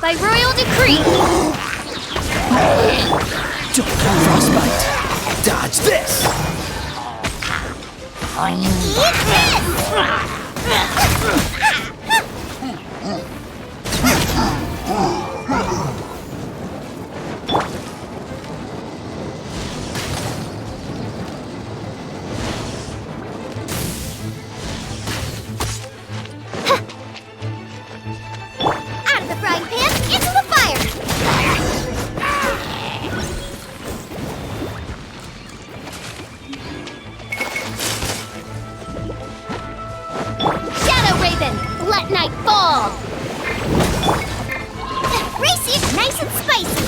By royal decree! Don't frostbite! Dodge this! Eat Out of the frying pan, into the fire! Shadow Raven, let night fall! Racy, nice and spicy!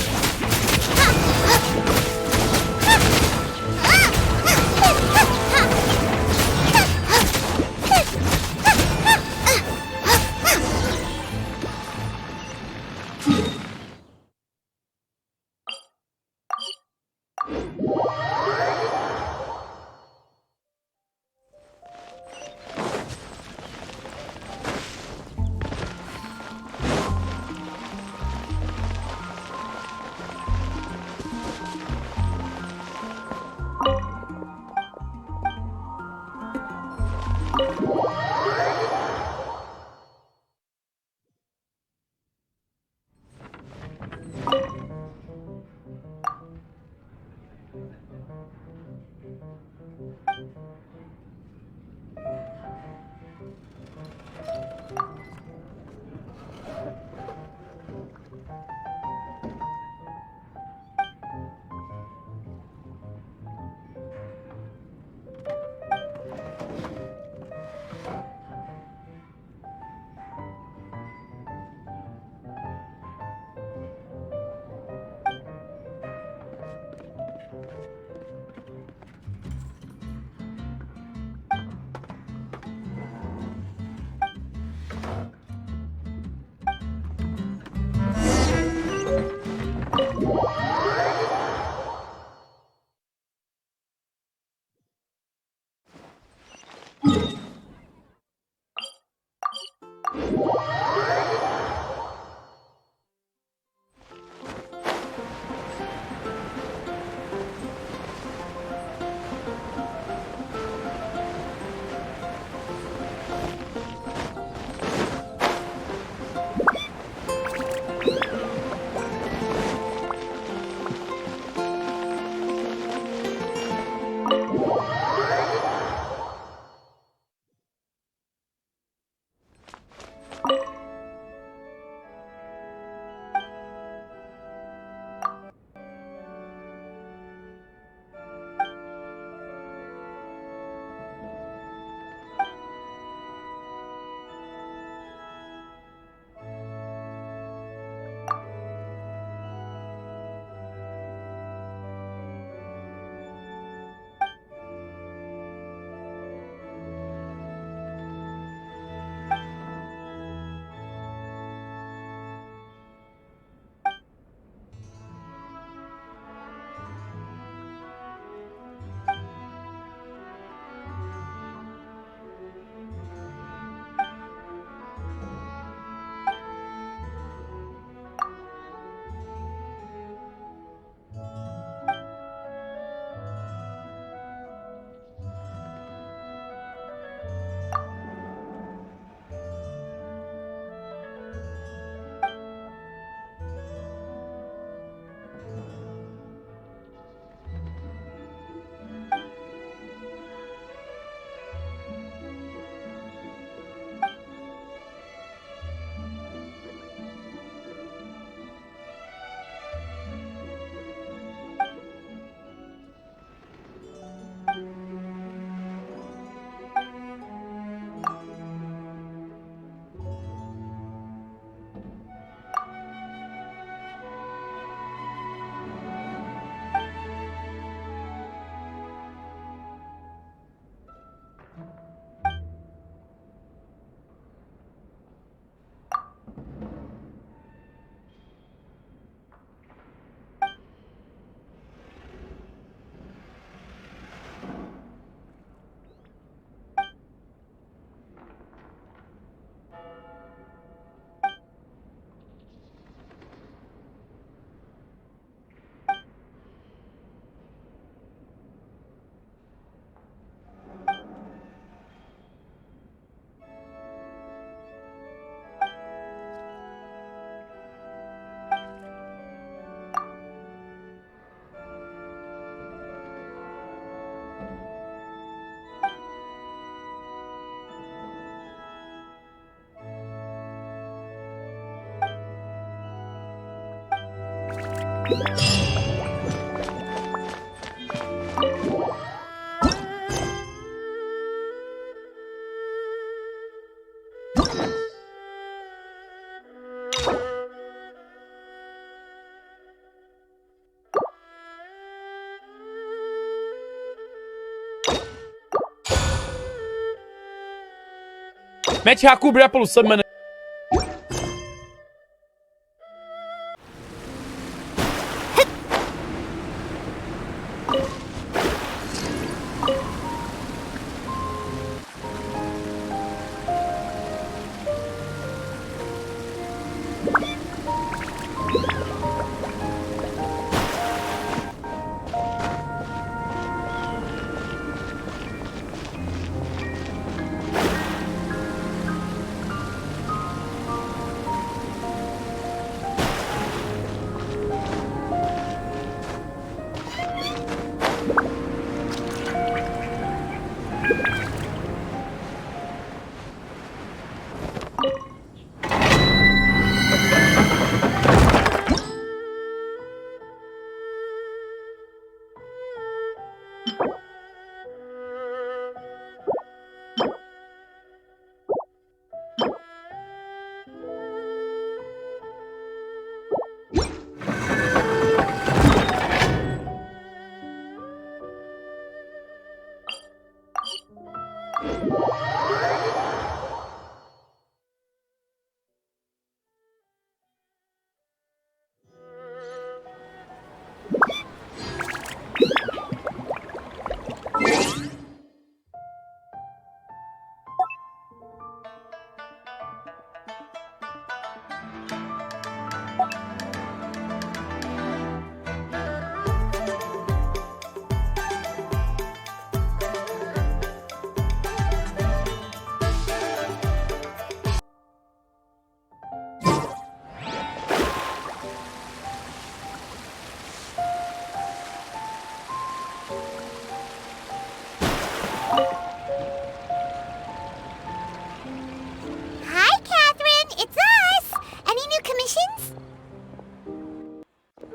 Mete Haku Brapple Summon.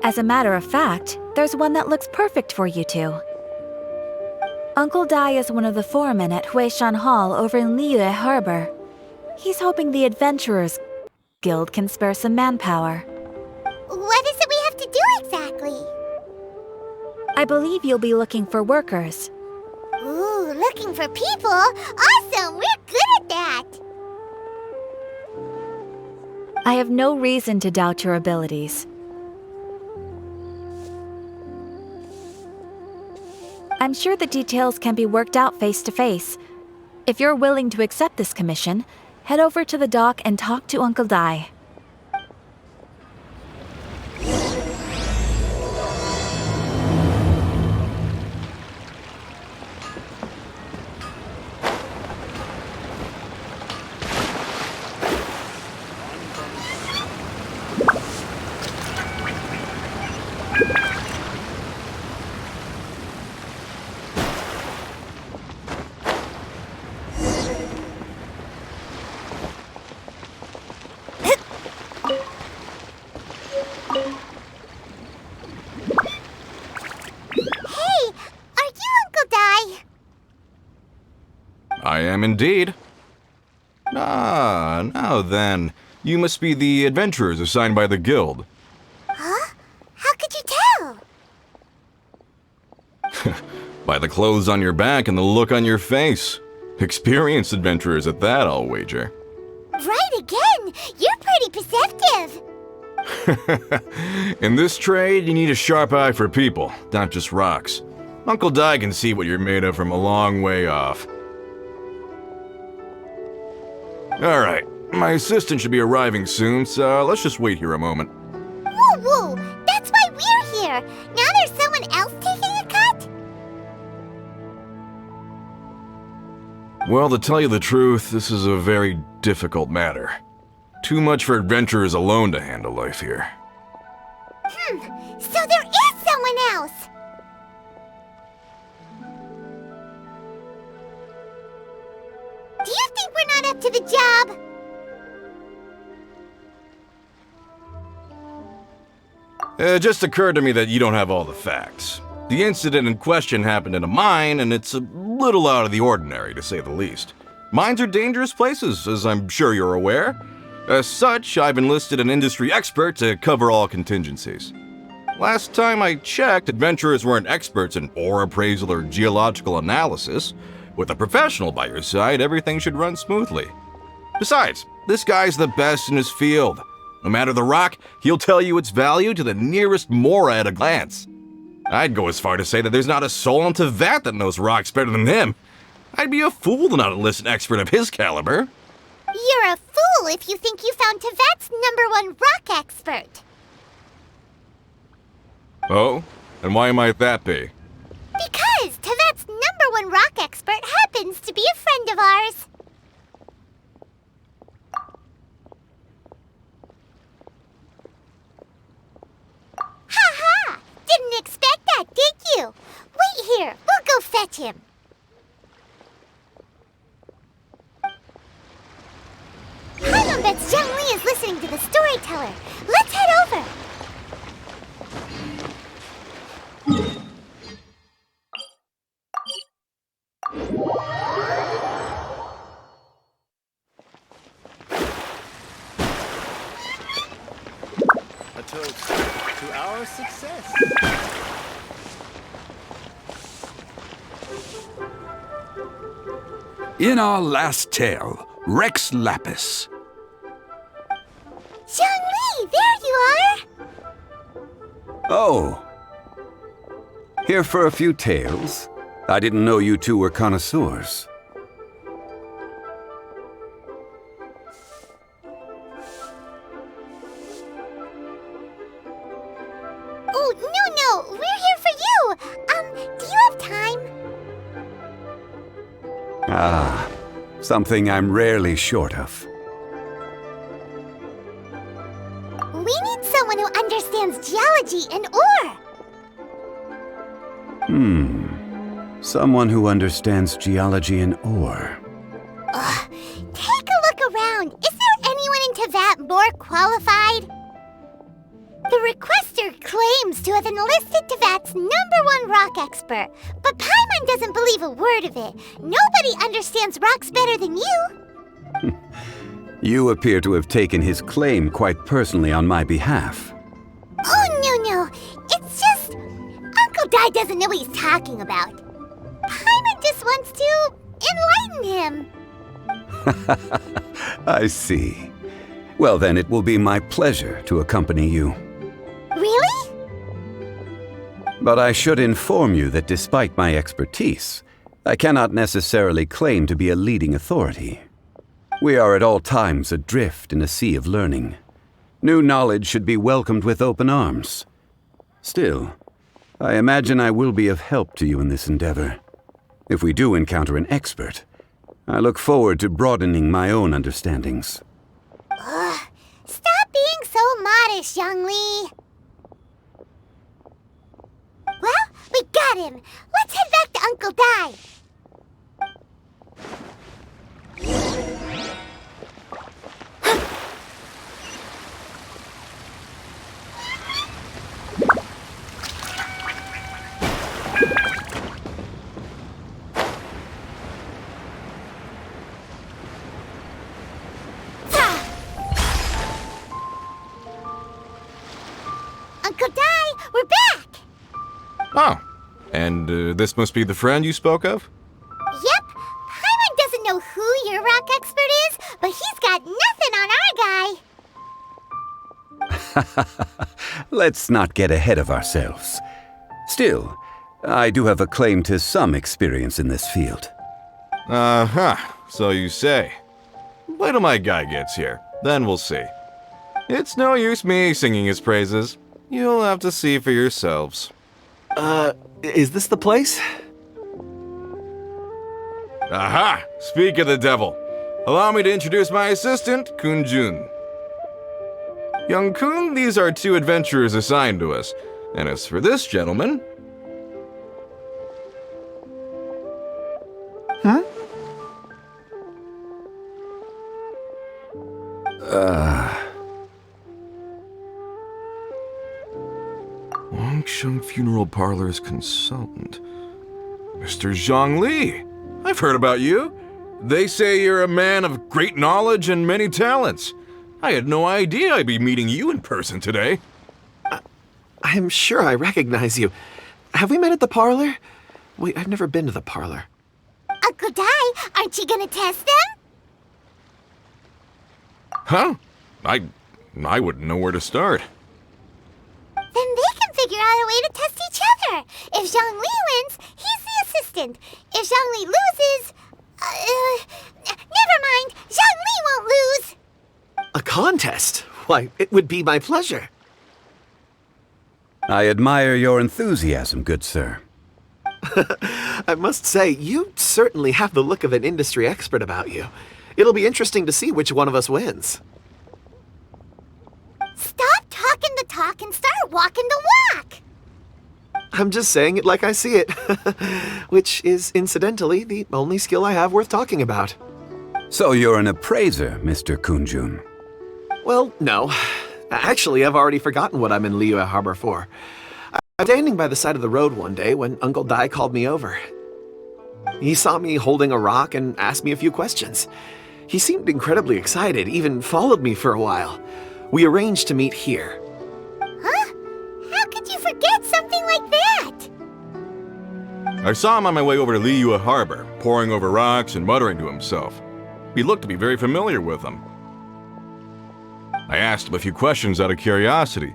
As a matter of fact, there's one that looks perfect for you two. Uncle Dai is one of the foremen at Huishan Hall over in Liyue Harbor. He's hoping the Adventurers Guild can spare some manpower. What is it we have to do exactly? I believe you'll be looking for workers. Ooh, looking for people? Awesome! We're good at that! I have no reason to doubt your abilities. I'm sure the details can be worked out face to face. If you're willing to accept this commission, head over to the dock and talk to Uncle Dai. I am indeed. Ah, now then. You must be the adventurers assigned by the guild. Huh? How could you tell? By the clothes on your back and the look on your face. Experienced adventurers at that, I'll wager. Right again! You're pretty perceptive! In this trade, you need a sharp eye for people, not just rocks. Uncle Dai can see what you're made of from a long way off. Alright, my assistant should be arriving soon, so let's just wait here a moment. Woo woo! That's why we're here! Now there's someone else taking a cut? Well, to tell you the truth, this is a very difficult matter. Too much for adventurers alone to handle life here. So there is someone else! Do you think we're not up to the job? It just occurred to me that you don't have all the facts. The incident in question happened in a mine, and it's a little out of the ordinary, to say the least. Mines are dangerous places, as I'm sure you're aware. As such, I've enlisted an industry expert to cover all contingencies. Last time I checked, adventurers weren't experts in ore appraisal or geological analysis. With a professional by your side, everything should run smoothly. Besides, this guy's the best in his field. No matter the rock, he'll tell you its value to the nearest mora at a glance. I'd go as far to say that there's not a soul on Tevat that knows rocks better than him. I'd be a fool to not enlist an expert of his caliber. You're a fool if you think you found Tevat's #1 rock expert. Oh? And why might that be? Because Tevat's #1 rock expert happens to be a friend of ours. Ha! Didn't expect that, did you? Wait here, we'll go fetch him. Paimon bets Zhongli is listening to the storyteller. Let's head over. A toast to our success. In our last tale, Rex Lapis. Zhongli, there you are! Oh. Here for a few tales? I didn't know you two were connoisseurs. Oh, no, we're here for you! Do you have time? Ah, something I'm rarely short of. We need someone who understands geology and ore! Someone who understands geology and ore. Take a look around. Is there anyone in Tevat more qualified? The requester claims to have enlisted Tevat's #1 rock expert, but Paimon doesn't believe a word of it. Nobody understands rocks better than you. You appear to have taken his claim quite personally on my behalf. Oh, no. It's just... Uncle Dai doesn't know what he's talking about. Paimon just wants to enlighten him. I see. Well, then it will be my pleasure to accompany you. Really? But I should inform you that despite my expertise, I cannot necessarily claim to be a leading authority. We are at all times adrift in a sea of learning. New knowledge should be welcomed with open arms. Still, I imagine I will be of help to you in this endeavor. If we do encounter an expert, I look forward to broadening my own understandings. Stop being so modest, Young Lee. Well, we got him. Let's head back to Uncle Dai. Uncle Dai, we're back! Oh, and this must be the friend you spoke of? Yep, Paimon doesn't know who your rock expert is, but he's got nothing on our guy. Let's not get ahead of ourselves. Still, I do have a claim to some experience in this field. Uh-huh, so you say. Wait till my guy gets here, then we'll see. It's no use me singing his praises. You'll have to see for yourselves. Is this the place? Aha! Speak of the devil. Allow me to introduce my assistant, Kun-jun. Young Kun, these are 2 adventurers assigned to us. And as for this gentleman... Longsheng Funeral Parlor's consultant. Mr. Zhang Li. I've heard about you. They say you're a man of great knowledge and many talents. I had no idea I'd be meeting you in person today. I'm sure I recognize you. Have we met at the parlor? Wait, I've never been to the parlor. Uncle Dai, aren't you gonna test them? Huh? I wouldn't know where to start. Then they can figure out a way to test each other. If Zhang Li wins, he's the assistant. If Zhang Li loses... never mind, Zhang Li won't lose. A contest? Why, it would be my pleasure. I admire your enthusiasm, good sir. I must say, you certainly have the look of an industry expert about you. It'll be interesting to see which one of us wins. Stop talking the talk and start walking the walk. I'm just saying it like I see it. Which is, incidentally, the only skill I have worth talking about. So you're an appraiser, Mr. Kun-jun. Well, no. Actually, I've already forgotten what I'm in Liyue Harbor for. I was standing by the side of the road one day when Uncle Dai called me over. He saw me holding a rock and asked me a few questions. He seemed incredibly excited, even followed me for a while. We arranged to meet here. Huh? How could you forget something like that? I saw him on my way over to Liyue Harbor, poring over rocks and muttering to himself. He looked to be very familiar with them. I asked him a few questions out of curiosity.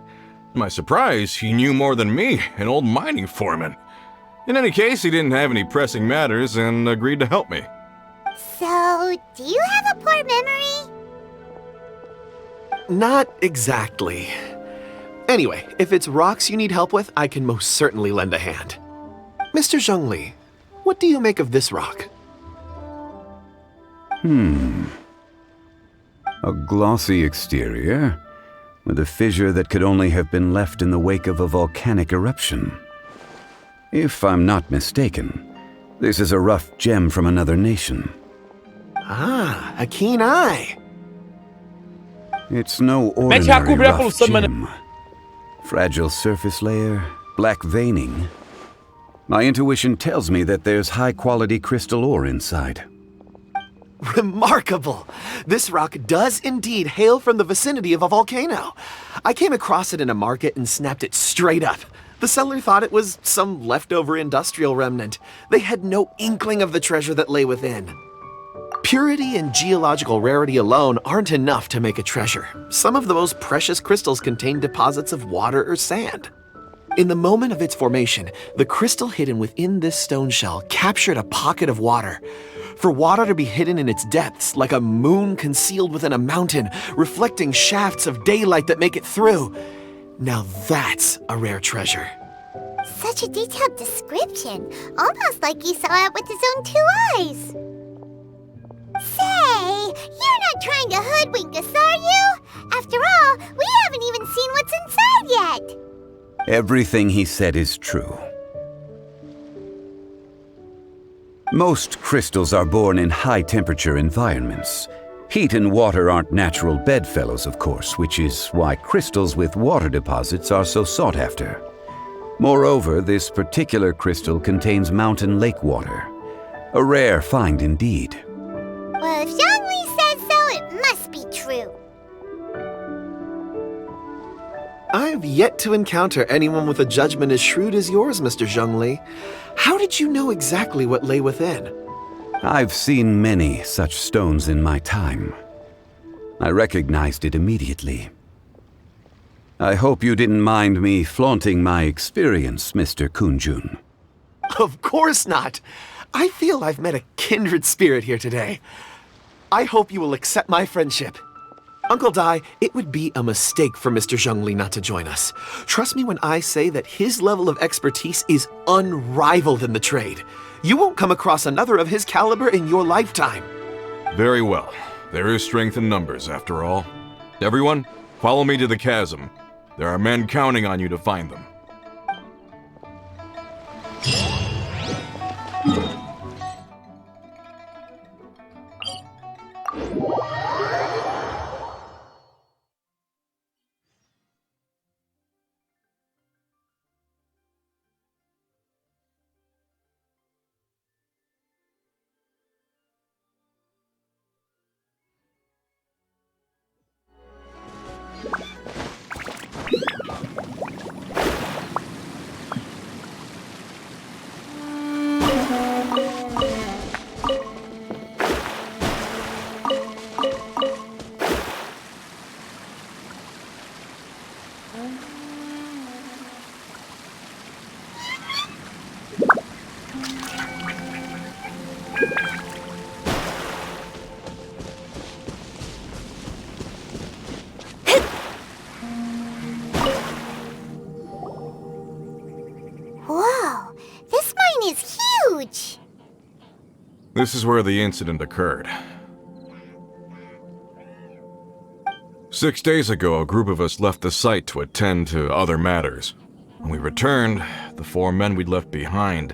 To my surprise, he knew more than me, an old mining foreman. In any case, he didn't have any pressing matters and agreed to help me. So, do you have a poor memory? Not exactly. Anyway, if it's rocks you need help with, I can most certainly lend a hand. Mr. Zhang Li, what do you make of this rock? A glossy exterior, with a fissure that could only have been left in the wake of a volcanic eruption. If I'm not mistaken, this is a rough gem from another nation. Ah, a keen eye. It's no Mete a ordinary cobrir a rough poluição, mano. gem. Fragile surface layer, black veining. My intuition tells me that there's high-quality crystal ore inside. Remarkable! This rock does indeed hail from the vicinity of a volcano. I came across it in a market and snapped it straight up. The seller thought it was some leftover industrial remnant. They had no inkling of the treasure that lay within. Purity and geological rarity alone aren't enough to make a treasure. Some of the most precious crystals contain deposits of water or sand. In the moment of its formation, the crystal hidden within this stone shell captured a pocket of water. For water to be hidden in its depths, like a moon concealed within a mountain, reflecting shafts of daylight that make it through. Now that's a rare treasure. Such a detailed description, almost like he saw it with his own 2 eyes. Say, you're not trying to hoodwink us, are you? After all, we haven't even seen what's inside yet. Everything he said is true. Most crystals are born in high-temperature environments. Heat and water aren't natural bedfellows, of course, which is why crystals with water deposits are so sought after. Moreover, this particular crystal contains mountain lake water. A rare find indeed. Well, if Zhongli says so, it must be true. I've yet to encounter anyone with a judgment as shrewd as yours, Mr. Zhongli. How did you know exactly what lay within? I've seen many such stones in my time. I recognized it immediately. I hope you didn't mind me flaunting my experience, Mr. Kunjun. Of course not. I feel I've met a kindred spirit here today. I hope you will accept my friendship. Uncle Dai, it would be a mistake for Mr. Zhongli not to join us. Trust me when I say that his level of expertise is unrivaled in the trade. You won't come across another of his caliber in your lifetime. Very well. There is strength in numbers, after all. Everyone, follow me to the chasm. There are men counting on you to find them. Whoa, this mine is huge! This is where the incident occurred. 6 days ago, a group of us left the site to attend to other matters. When we returned, the 4 men we'd left behind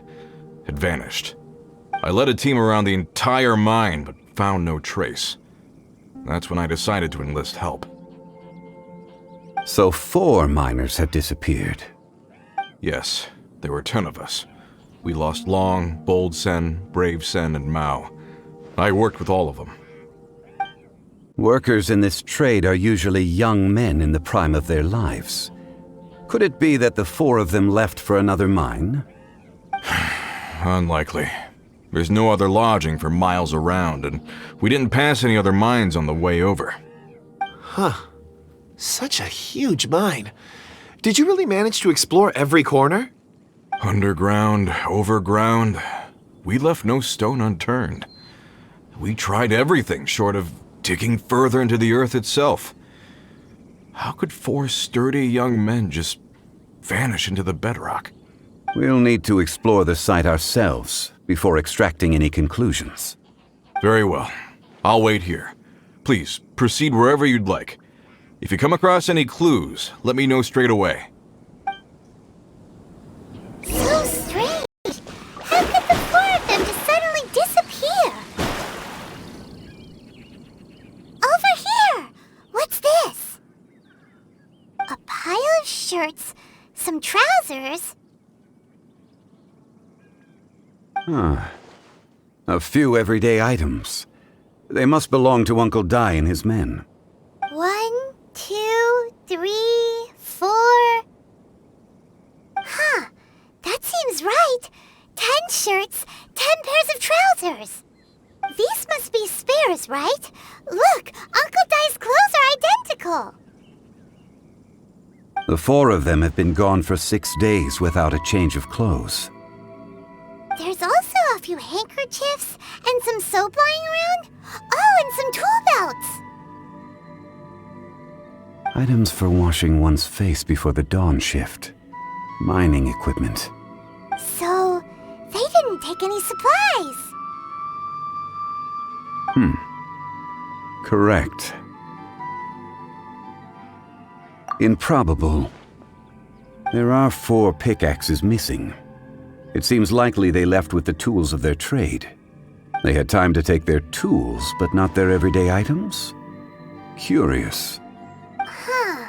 had vanished. I led a team around the entire mine, but found no trace. That's when I decided to enlist help. So 4 miners have disappeared. Yes, there were 10 of us. We lost Long, Bold Sen, Brave Sen, and Mao. I worked with all of them. Workers in this trade are usually young men in the prime of their lives. Could it be that the 4 of them left for another mine? Unlikely. There's no other lodging for miles around, and we didn't pass any other mines on the way over. Huh. Such a huge mine. Did you really manage to explore every corner? Underground, overground, we left no stone unturned. We tried everything short of digging further into the earth itself. How could 4 sturdy young men just vanish into the bedrock? We'll need to explore the site ourselves before extracting any conclusions. Very well. I'll wait here. Please, proceed wherever you'd like. If you come across any clues, let me know straight away. So strange! How could the 4 of them just suddenly disappear? Over here! What's this? A pile of shirts treasures. A few everyday items. They must belong to Uncle Dai and his men. 1, 2, 3, 4. Huh, that seems right. 10 shirts, 10 pairs of trousers. These must be spares, right? Look, Uncle Dai's clothes are identical. The 4 of them have been gone for 6 days without a change of clothes. There's also a few handkerchiefs and some soap lying around. Oh, and some tool belts. Items for washing one's face before the dawn shift. Mining equipment. So, they didn't take any supplies. Correct. Improbable. There are 4 pickaxes missing. It seems likely they left with the tools of their trade. They had time to take their tools, but not their everyday items? Curious. Huh.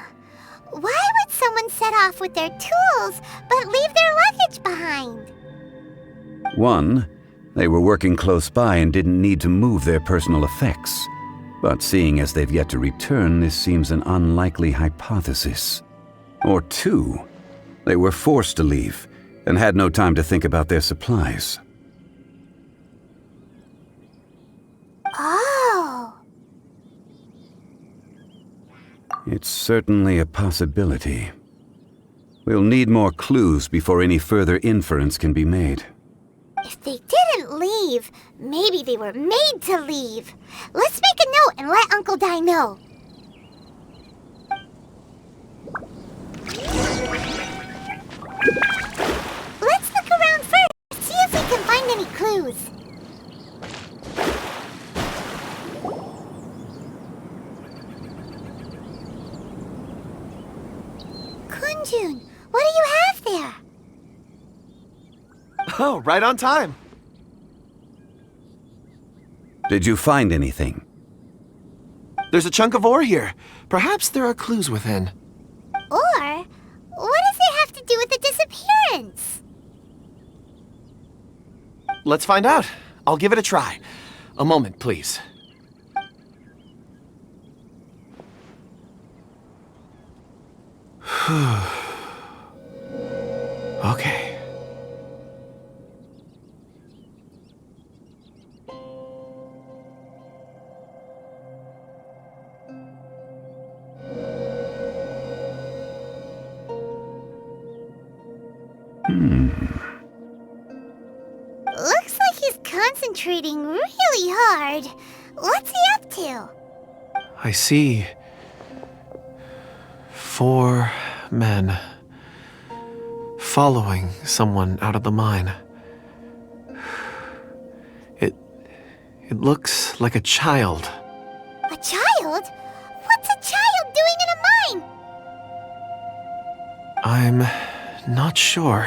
Why would someone set off with their tools, but leave their luggage behind? 1, they were working close by and didn't need to move their personal effects. But seeing as they've yet to return, this seems an unlikely hypothesis. Or 2, they were forced to leave and had no time to think about their supplies. Oh. It's certainly a possibility. We'll need more clues before any further inference can be made. If they didn't leave, maybe they were made to leave. Let's make a note and let Uncle Dai know. Let's look around first, see if we can find any clues. Kunjun, what do you have there? Oh, right on time. Did you find anything? There's a chunk of ore here. Perhaps there are clues within. Or, what does it have to do with the disappearance? Let's find out. I'll give it a try. A moment, please. Okay. Looks like he's concentrating really hard. What's he up to? I see 4 men following someone out of the mine. It looks like a child. A child? What's a child doing in a mine? I'm not sure.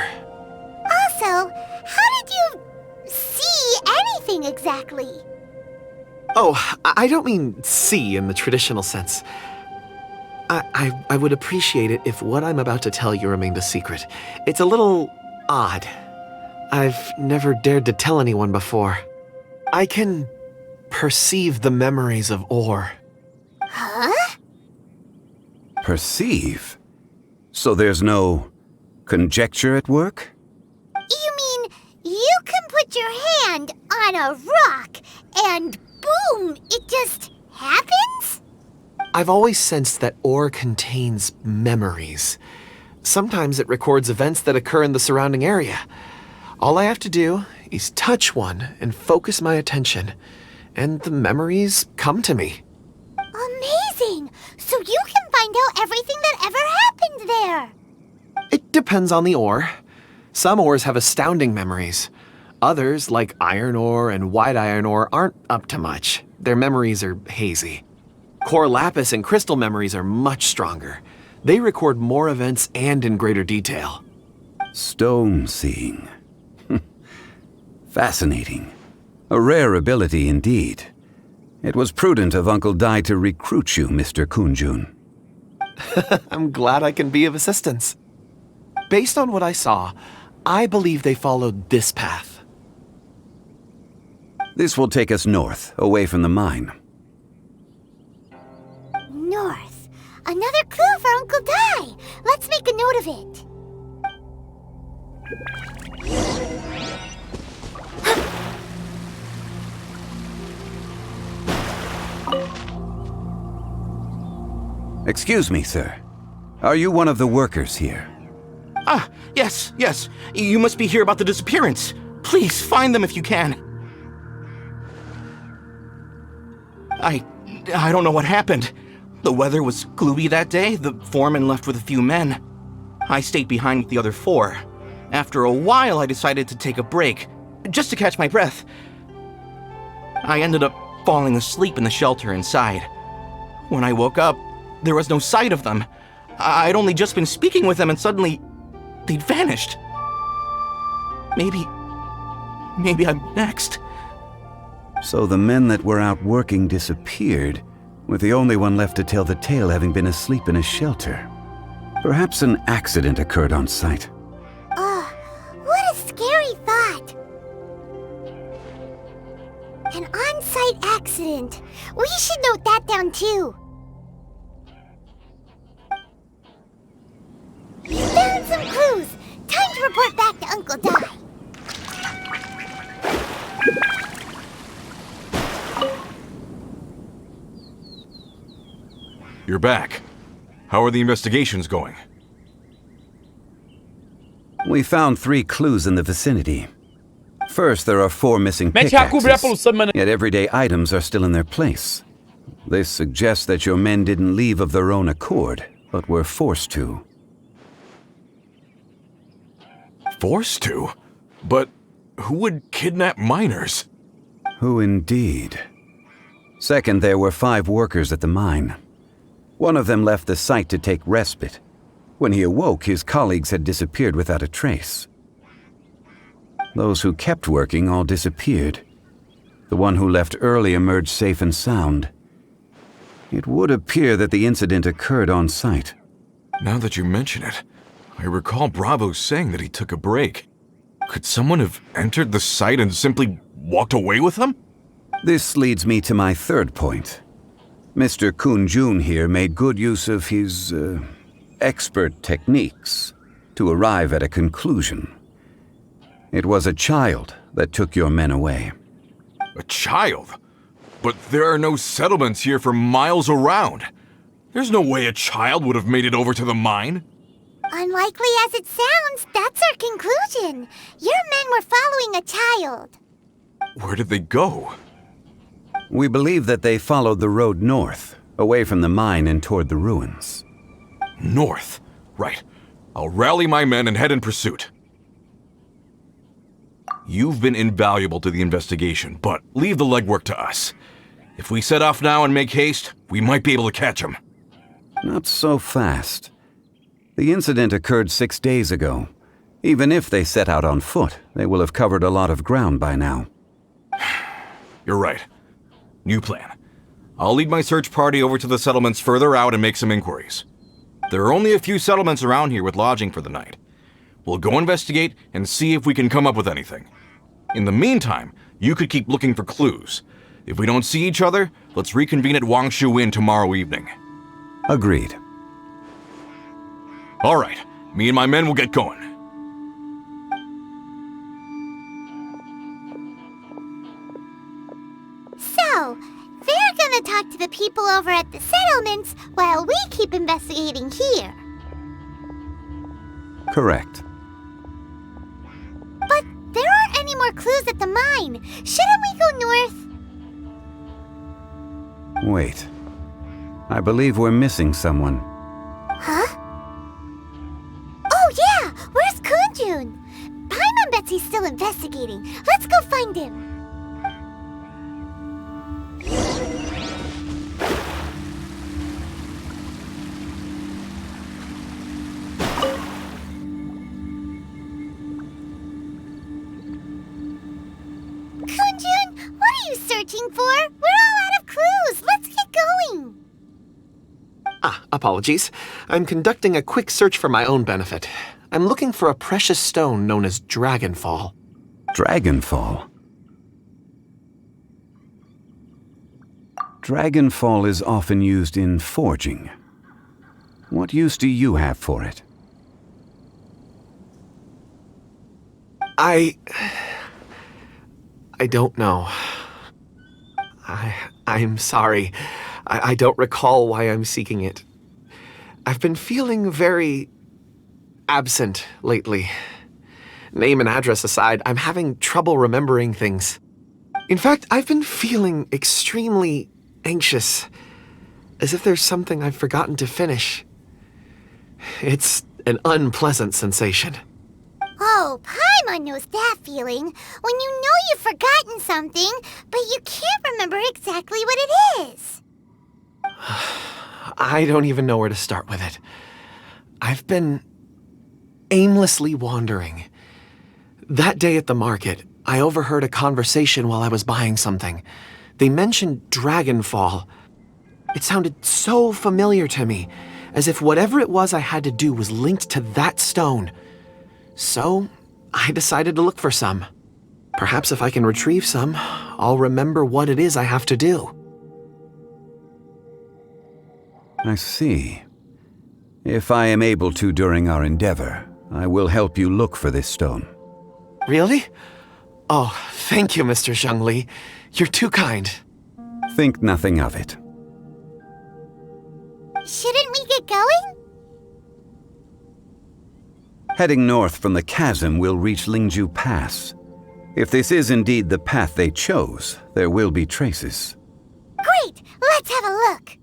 Also, how did you see anything exactly? Oh, I don't mean see in the traditional sense. I would appreciate it if what I'm about to tell you remained a secret. It's a little odd. I've never dared to tell anyone before. I can perceive the memories of ore. Huh? Perceive? So there's no conjecture at work? You mean you can put your hand on a rock and boom, it just happens? I've always sensed that ore contains memories. Sometimes it records events that occur in the surrounding area. All I have to do is touch one and focus my attention, and the memories come to me. Amazing! So you can find out everything that ever happened there. It depends on the ore. Some ores have astounding memories. Others, like iron ore and white iron ore, aren't up to much. Their memories are hazy. Core lapis and crystal memories are much stronger. They record more events and in greater detail. Stone seeing. Fascinating. A rare ability indeed. It was prudent of Uncle Dai to recruit you, Mr. Kunjun. I'm glad I can be of assistance. Based on what I saw, I believe they followed this path. This will take us north, away from the mine. North. Another clue for Uncle Di. Let's make a note of it. Excuse me, sir. Are you one of the workers here? Ah, yes. You must be here about the disappearance. Please, find them if you can. I don't know what happened. The weather was gloomy that day. The foreman left with a few men. I stayed behind with the other 4. After a while, I decided to take a break, just to catch my breath. I ended up falling asleep in the shelter inside. When I woke up, there was no sight of them. I'd only just been speaking with them and suddenly, they'd vanished. Maybe I'm next. So the men that were out working disappeared, with the only one left to tell the tale having been asleep in a shelter. Perhaps an accident occurred on site. What a scary thought. An on-site accident. We should note that down too. We found some clues. Time to report back to Uncle Di. You're back. How are the investigations going? We found 3 clues in the vicinity. First, there are 4 missing Mete a cobrir a pickaxes, poluição, mano. yet everyday items are still in their place. This suggests that your men didn't leave of their own accord, but were forced to. Forced to? But who would kidnap miners? Who indeed? Second, there were 5 workers at the mine. One of them left the site to take respite. When he awoke, his colleagues had disappeared without a trace. Those who kept working all disappeared. The one who left early emerged safe and sound. It would appear that the incident occurred on site. Now that you mention it, I recall Bravo saying that he took a break. Could someone have entered the site and simply walked away with them? This leads me to my third point. Mr. Kun-jun here made good use of his, expert techniques to arrive at a conclusion. It was a child that took your men away. A child? But there are no settlements here for miles around. There's no way a child would have made it over to the mine. Unlikely as it sounds, that's our conclusion. Your men were following a child. Where did they go? We believe that they followed the road north, away from the mine and toward the ruins. North. Right. I'll rally my men and head in pursuit. You've been invaluable to the investigation, but leave the legwork to us. If we set off now and make haste, we might be able to catch them. Not so fast. The incident occurred 6 days ago. Even if they set out on foot, they will have covered a lot of ground by now. You're right. New plan. I'll lead my search party over to the settlements further out and make some inquiries. There are only a few settlements around here with lodging for the night. We'll go investigate and see if we can come up with anything. In the meantime, you could keep looking for clues. If we don't see each other, let's reconvene at Wangshu Inn tomorrow evening. Agreed. All right, me and my men will get going. So, they're gonna talk to the people over at the settlements while we keep investigating here. Correct. But there aren't any more clues at the mine. Shouldn't we go north? Wait. I believe we're missing someone. Huh? Oh yeah! Where's Kunjun? Paimon bets he's still investigating. Let's go find him. Kunjun, what are you searching for? We're all out of clues. Let's get going. Apologies. I'm conducting a quick search for my own benefit. I'm looking for a precious stone known as Dragonfall. Dragonfall? Dragonfall is often used in forging. What use do you have for it? I don't know. I'm sorry. I don't recall why I'm seeking it. I've been feeling very absent lately. Name and address aside, I'm having trouble remembering things. In fact, I've been feeling extremely anxious, as if there's something I've forgotten to finish. It's an unpleasant sensation. Oh, Paimon knows that feeling. When you know you've forgotten something, but you can't remember exactly what it is. I don't even know where to start with it. I've been aimlessly wandering. That day at the market, I overheard a conversation while I was buying something. They mentioned Dragonfall. It sounded so familiar to me, as if whatever it was I had to do was linked to that stone. So, I decided to look for some. Perhaps if I can retrieve some, I'll remember what it is I have to do. I see. If I am able to during our endeavor, I will help you look for this stone. Really? Oh, thank you, Mr. Zhongli. You're too kind. Think nothing of it. Shouldn't we get going? Heading north from the chasm, we'll reach Lingju Pass. If this is indeed the path they chose, there will be traces. Great! Let's have a look.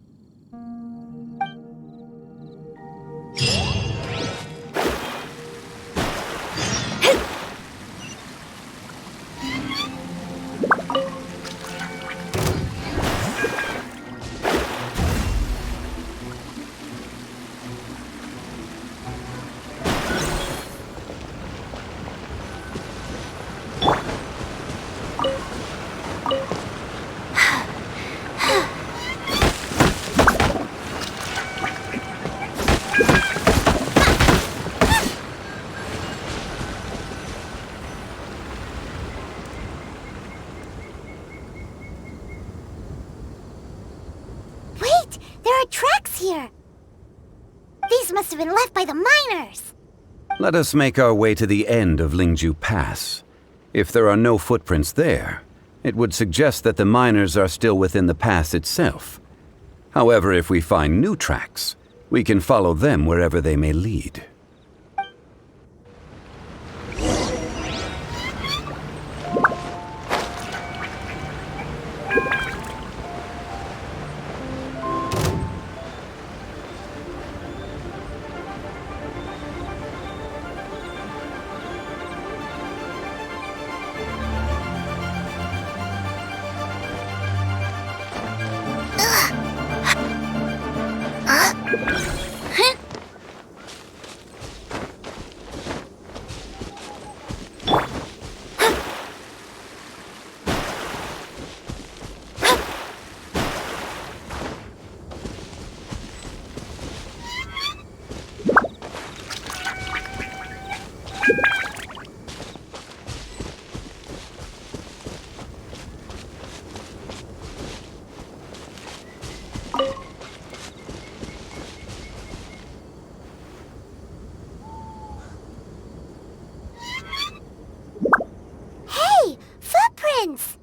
Wait! There are tracks here! These must have been left by the miners! Let us make our way to the end of Lingju Pass. If there are no footprints there, it would suggest that the miners are still within the pass itself. However, if we find new tracks, we can follow them wherever they may lead. Hey! Footprints!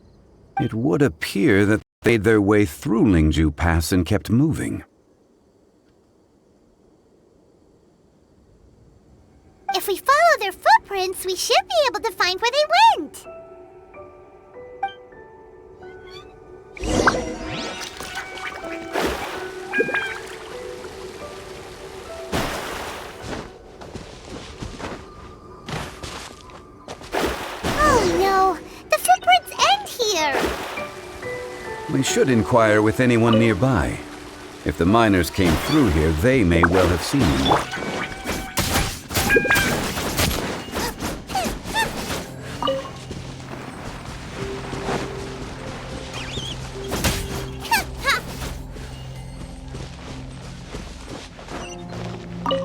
It would appear that they made their way through Lingju Pass and kept moving. If we follow their footprints, we should be able to find where they went! Oh no! The footprints end here! We should inquire with anyone nearby. If the miners came through here, they may well have seen them.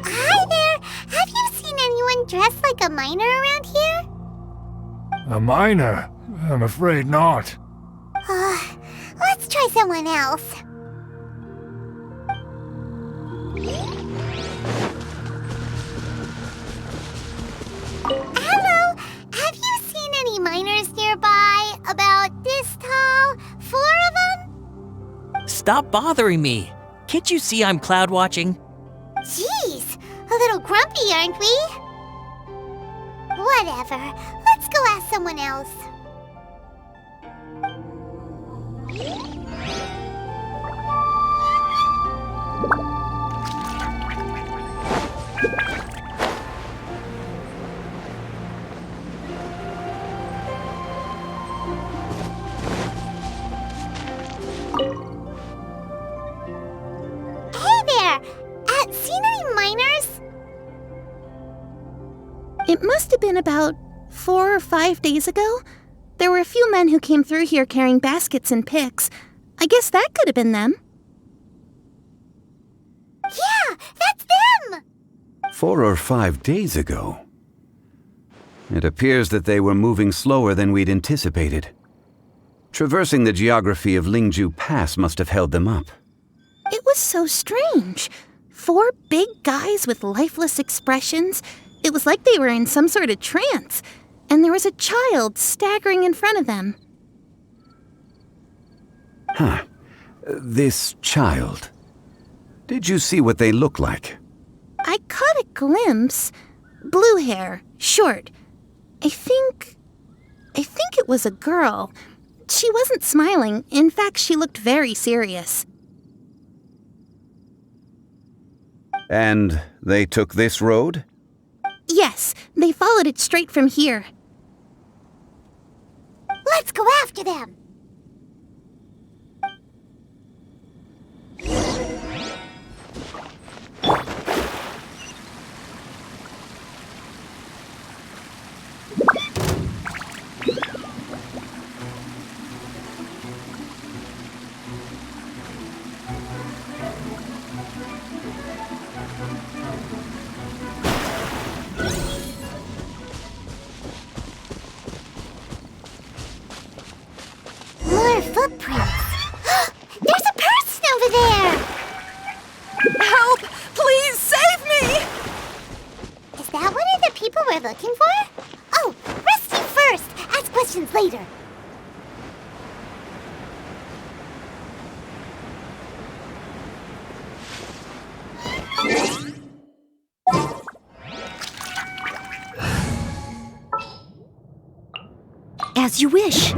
Hi there! Have you seen anyone dressed like a miner around here? A miner? I'm afraid not. Let's try someone else. Hello, have you seen any miners nearby? About this tall? 4 of them? Stop bothering me. Can't you see I'm cloud watching? Jeez, a little grumpy, aren't we? Whatever, let's go ask someone else. Hey there! Seen any miners? It must have been about 4 or 5 days ago. There were a few men who came through here carrying baskets and picks. I guess that could have been them. Yeah, that's them! 4 or 5 days ago. It appears that they were moving slower than we'd anticipated. Traversing the geography of Lingju Pass must have held them up. It was so strange. 4 big guys with lifeless expressions. It was like they were in some sort of trance. And there was a child staggering in front of them. Huh. This child. Did you see what they look like? I caught a glimpse. Blue hair, short. I think it was a girl. She wasn't smiling. In fact, she looked very serious. And they took this road? Yes, they followed it straight from here. Let's go after them! More footprints. There's a person over there! Help! Please save me! Is that one of the people we're looking for? Oh, rescue first! Ask questions later. As you wish.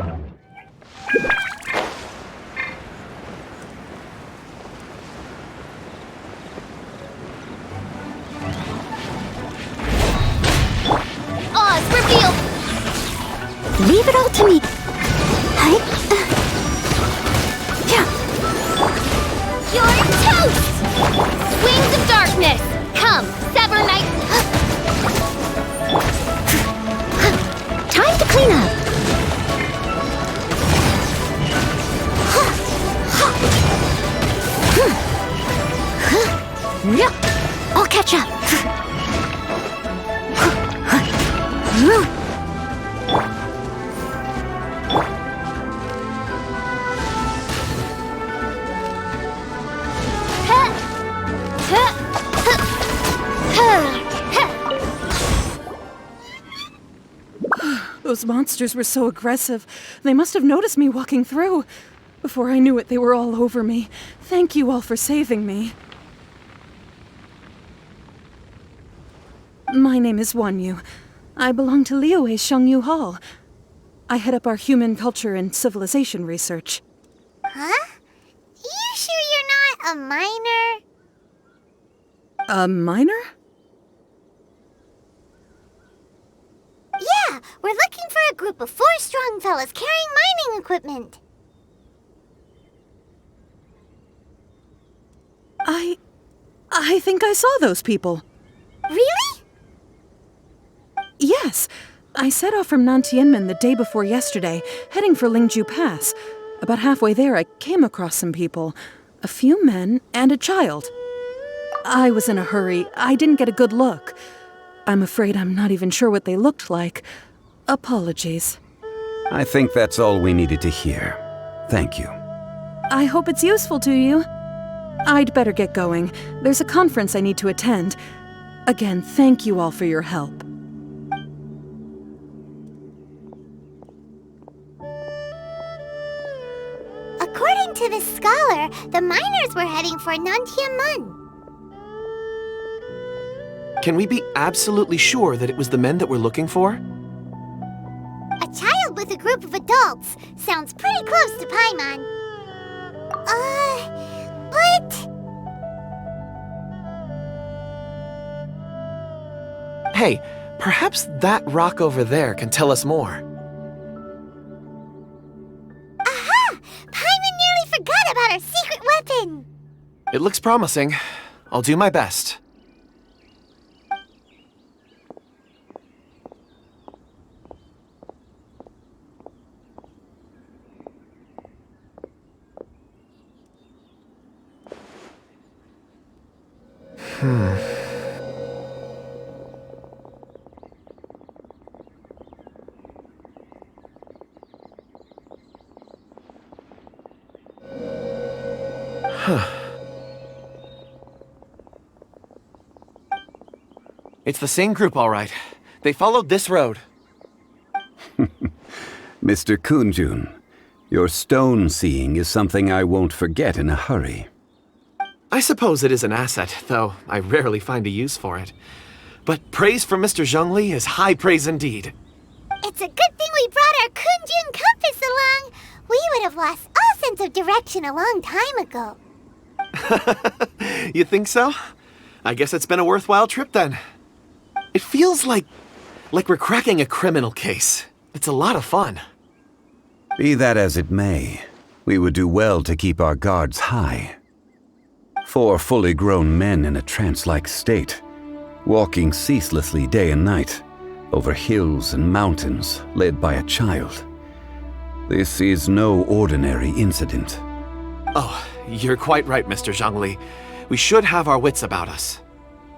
Oz, reveal! Leave it all to me. Hi. You're toast! Wings of darkness! Come, sever night... Time to clean up. I'll catch up. Those monsters were so aggressive. They must have noticed me walking through. Before I knew it, they were all over me. Thank you all for saving me. My name is Wanyu. I belong to Liyue's Shengyu Hall. I head up our human culture and civilization research. Huh? You sure you're not a miner? A miner? Yeah, we're looking for a group of 4 strong fellas carrying mining equipment. I think I saw those people. Really? Yes. I set off from Nantianmen the day before yesterday, heading for Lingju Pass. About halfway there, I came across some people. A few men and a child. I was in a hurry. I didn't get a good look. I'm afraid I'm not even sure what they looked like. Apologies. I think that's all we needed to hear. Thank you. I hope it's useful to you. I'd better get going. There's a conference I need to attend. Again, thank you all for your help. According to this scholar, the miners were heading for Nantiamun. Can we be absolutely sure that it was the men that we're looking for? A child with a group of adults sounds pretty close to Paimon. But... Hey, perhaps that rock over there can tell us more. Aha! Paimon nearly forgot about our secret weapon! It looks promising. I'll do my best. It's the same group, all right. They followed this road. Mr. Kunjun, your stone seeing is something I won't forget in a hurry. I suppose it is an asset, though I rarely find a use for it. But praise from Mr. Zhongli is high praise indeed. It's a good thing we brought our Kunjun compass along. We would have lost all sense of direction a long time ago. You think so? I guess it's been a worthwhile trip then. It feels like we're cracking a criminal case. It's a lot of fun. Be that as it may, we would do well to keep our guards high. 4 fully grown men in a trance-like state, walking ceaselessly day and night, over hills and mountains, led by a child. This is no ordinary incident. Oh, you're quite right, Mr. Zhongli. We should have our wits about us.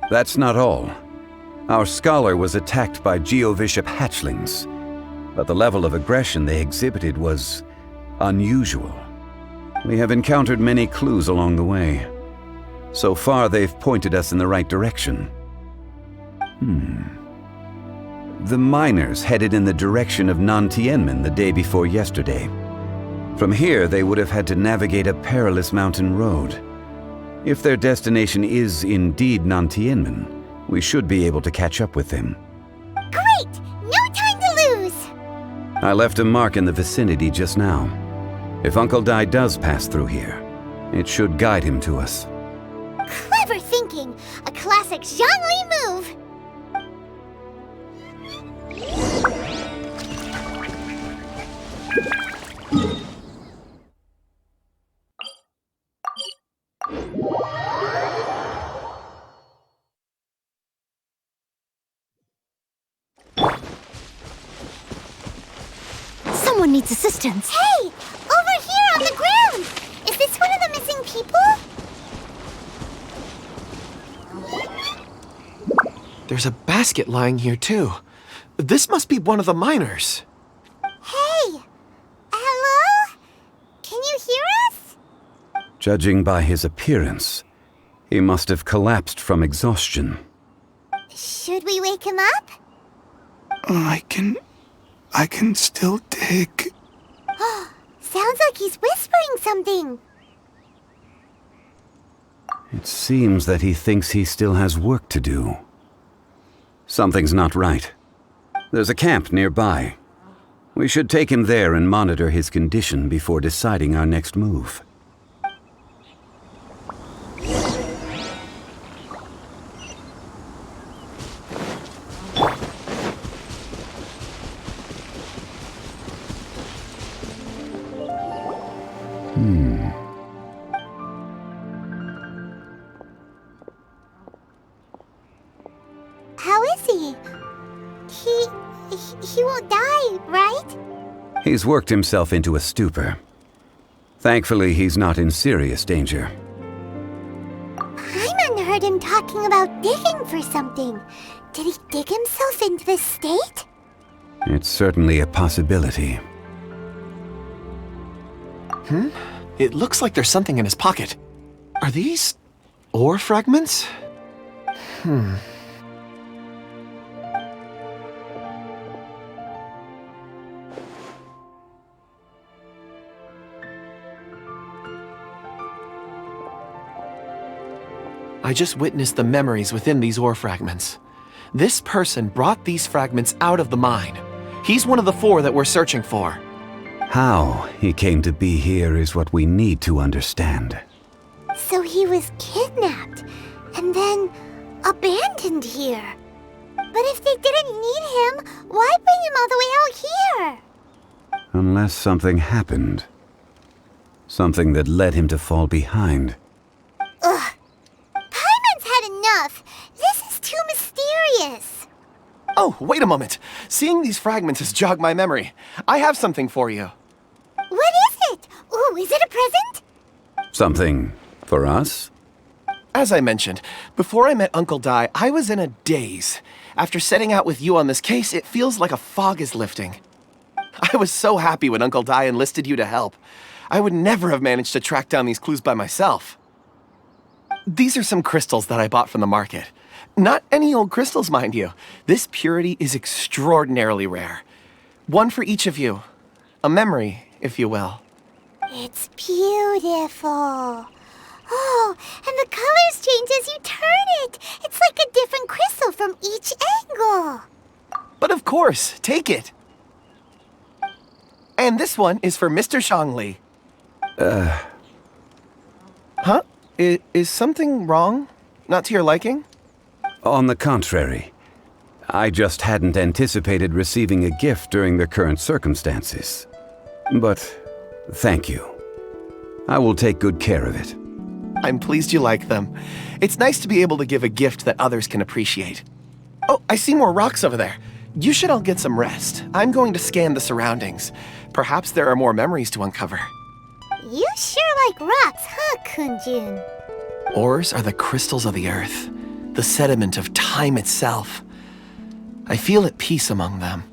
That's not all. Our scholar was attacked by Geovishap hatchlings, but the level of aggression they exhibited was unusual. We have encountered many clues along the way. So far, they've pointed us in the right direction. The miners headed in the direction of Nantianmen the day before yesterday. From here, they would have had to navigate a perilous mountain road. If their destination is indeed Nantianmen, we should be able to catch up with them. Great! No time to lose! I left a mark in the vicinity just now. If Uncle Dai does pass through here, it should guide him to us. Clever thinking! A classic Zhongli move! Someone needs assistance. Hey! Over here on the ground! Is this one of the missing people? There's a basket lying here, too. This must be one of the miners. Hey! Hello? Can you hear us? Judging by his appearance, he must have collapsed from exhaustion. Should we wake him up? I can still dig. Sounds like he's whispering something. It seems that he thinks he still has work to do. Something's not right. There's a camp nearby. We should take him there and monitor his condition before deciding our next move. How is he? He won't die, right? He's worked himself into a stupor. Thankfully, he's not in serious danger. Paimon heard him talking about digging for something. Did he dig himself into this state? It's certainly a possibility. It looks like there's something in his pocket. Are these ore fragments? I just witnessed the memories within these ore fragments. This person brought these fragments out of the mine. He's one of the 4 that we're searching for. How he came to be here is what we need to understand. So he was kidnapped and then abandoned here. But if they didn't need him, why bring him all the way out here? Unless something happened. Something that led him to fall behind. Ugh. Paimon's had enough. This is too mysterious. Oh, wait a moment. Seeing these fragments has jogged my memory. I have something for you. What is it? Ooh, is it a present? Something for us? As I mentioned, before I met Uncle Dai, I was in a daze. After setting out with you on this case, it feels like a fog is lifting. I was so happy when Uncle Dai enlisted you to help. I would never have managed to track down these clues by myself. These are some crystals that I bought from the market. Not any old crystals, mind you. This purity is extraordinarily rare. One for each of you. A memory, if you will. It's beautiful. Oh, and the colors change as you turn it. It's like a different crystal from each angle. But of course, take it. And this one is for Mr. Zhongli. Huh? Is something wrong? Not to your liking? On the contrary, I just hadn't anticipated receiving a gift during the current circumstances. But thank you. I will take good care of it. I'm pleased you like them. It's nice to be able to give a gift that others can appreciate. Oh, I see more rocks over there. You should all get some rest. I'm going to scan the surroundings. Perhaps there are more memories to uncover. You sure like rocks, huh, Kunjun? Ores are the crystals of the earth, the sediment of time itself. I feel at peace among them.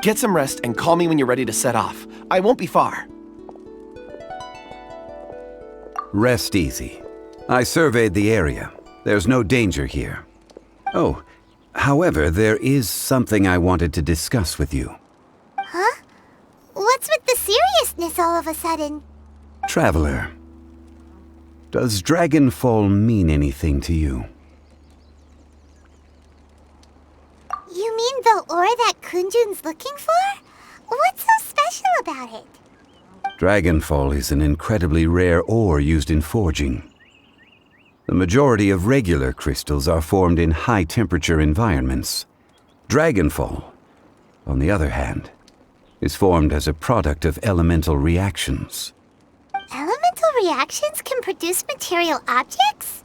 Get some rest and call me when you're ready to set off. I won't be far. Rest easy. I surveyed the area. There's no danger here. Oh, however, there is something I wanted to discuss with you. Huh? What's with the seriousness all of a sudden? Traveler, does Dragonfall mean anything to you? You mean the ore that Kunjun's looking for? What's so special about it? Dragonfall is an incredibly rare ore used in forging. The majority of regular crystals are formed in high-temperature environments. Dragonfall, on the other hand, is formed as a product of elemental reactions. Elemental reactions can produce material objects?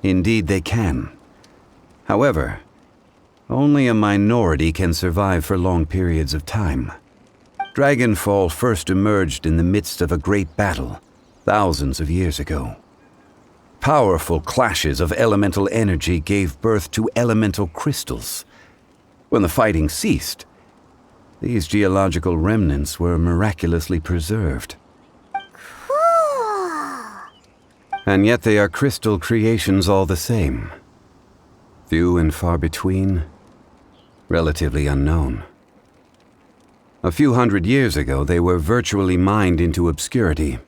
Indeed they can. However, only a minority can survive for long periods of time. Dragonfall first emerged in the midst of a great battle, thousands of years ago. Powerful clashes of elemental energy gave birth to elemental crystals. When the fighting ceased, these geological remnants were miraculously preserved. Cool. And yet they are crystal creations all the same. Few and far between, relatively unknown. A few hundred years ago, they were virtually mined into obscurity.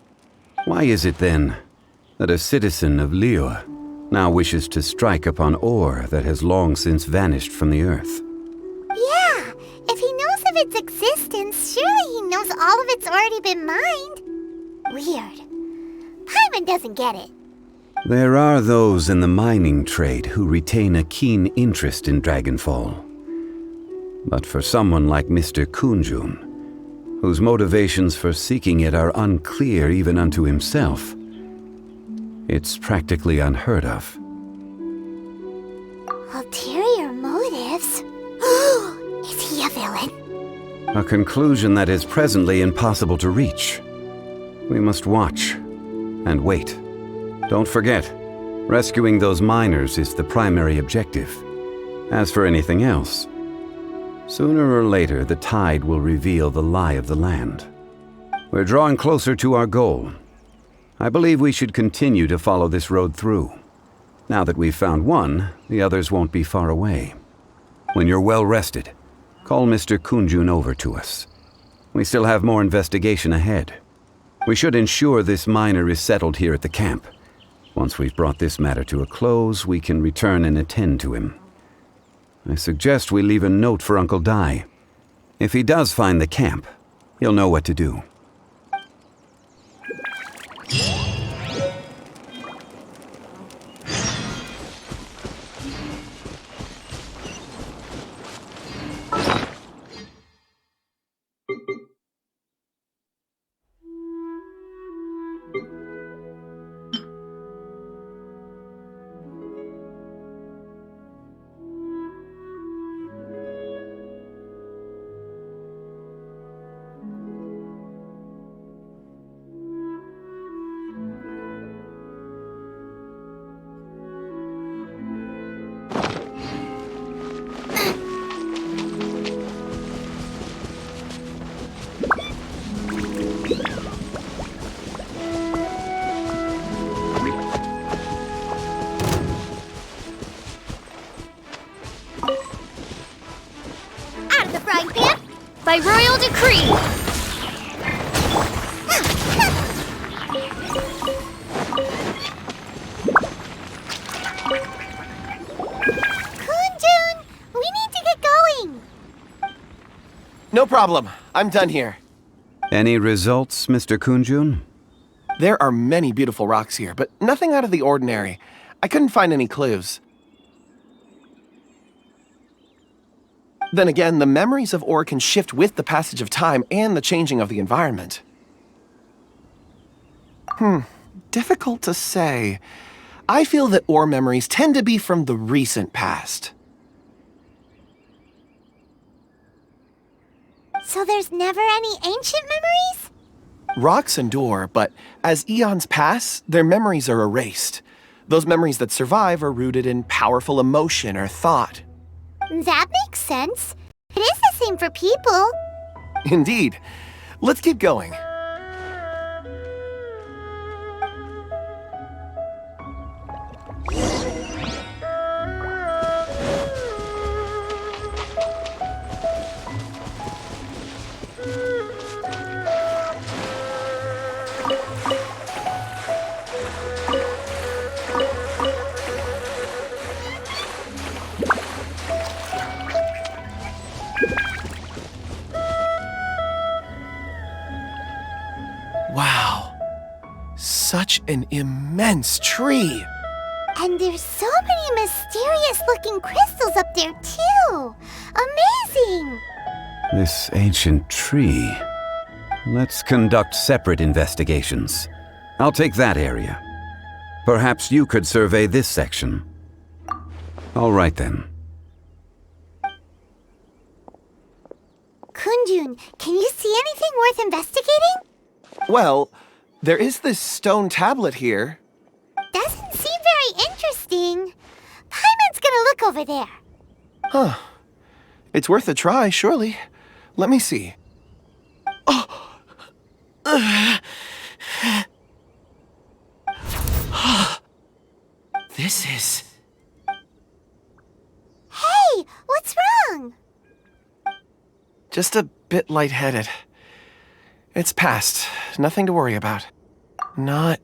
Why is it then that a citizen of Liyue now wishes to strike upon ore that has long since vanished from the earth? Yeah, if he knows of its existence, surely he knows all of it's already been mined. Weird. Paimon doesn't get it. There are those in the mining trade who retain a keen interest in Dragonfall. But for someone like Mr. Kunjun, whose motivations for seeking it are unclear even unto himself, it's practically unheard of. Ulterior motives? Is he a villain? A conclusion that is presently impossible to reach. We must watch and wait. Don't forget, rescuing those miners is the primary objective. As for anything else, sooner or later the tide will reveal the lie of the land. We're drawing closer to our goal. I believe we should continue to follow this road through. Now that we've found one, the others won't be far away. When you're well rested, call Mr. Kunjun over to us. We still have more investigation ahead. We should ensure this miner is settled here at the camp. Once we've brought this matter to a close, we can return and attend to him. I suggest we leave a note for Uncle Dai. If he does find the camp, he'll know what to do. By royal decree! Kunjun, we need to get going! No problem. I'm done here. Any results, Mr. Kunjun? There are many beautiful rocks here, but nothing out of the ordinary. I couldn't find any clues. Then again, the memories of ore can shift with the passage of time and the changing of the environment. Difficult to say. I feel that ore memories tend to be from the recent past. So there's never any ancient memories? Rocks endure, but as eons pass, their memories are erased. Those memories that survive are rooted in powerful emotion or thought. That makes sense. It is the same for people. Indeed. Let's keep going. Wow. Such an immense tree. And there's so many mysterious-looking crystals up there, too. Amazing! This ancient tree. Let's conduct separate investigations. I'll take that area. Perhaps you could survey this section. All right, then. Kunjun, can you see anything worth investigating? Well, there is this stone tablet here. Doesn't seem very interesting. Paimon's gonna look over there. Huh. It's worth a try, surely. Let me see. Oh! This is... Hey, what's wrong? just a bit lightheaded. It's past. Nothing to worry about. Not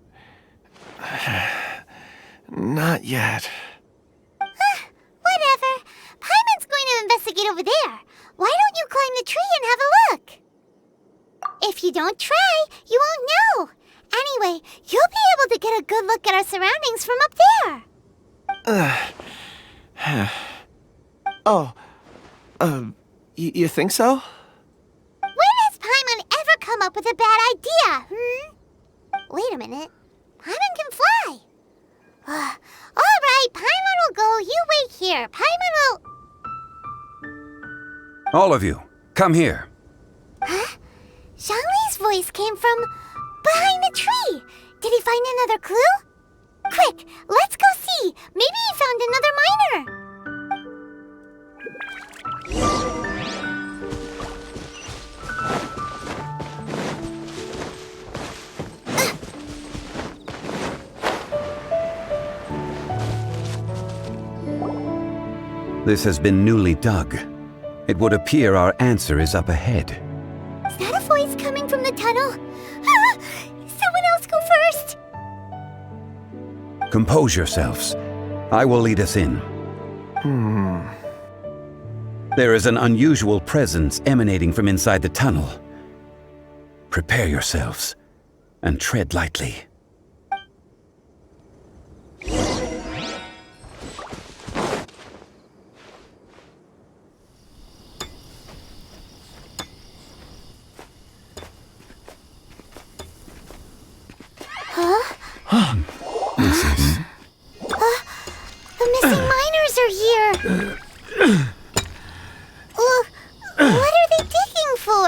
yet. Whatever. Paimon's going to investigate over there. Why don't you climb the tree and have a look? If you don't try, you won't know. Anyway, you'll be able to get a good look at our surroundings from up there. You think so? When has Paimon ever come up with a bad idea, Wait a minute. Paimon can fly. All right, Paimon will go. You wait here. Paimon will... All of you, come here. Huh? Zhongli's voice came from behind the tree. Did he find another clue? Quick, let's go see. Maybe he found another miner. This has been newly dug. It would appear our answer is up ahead. Is that a voice coming from the tunnel? Ah! Someone else go first! Compose yourselves. I will lead us in. There is an unusual presence emanating from inside the tunnel. Prepare yourselves and tread lightly. The missing miners are here! What are they digging for?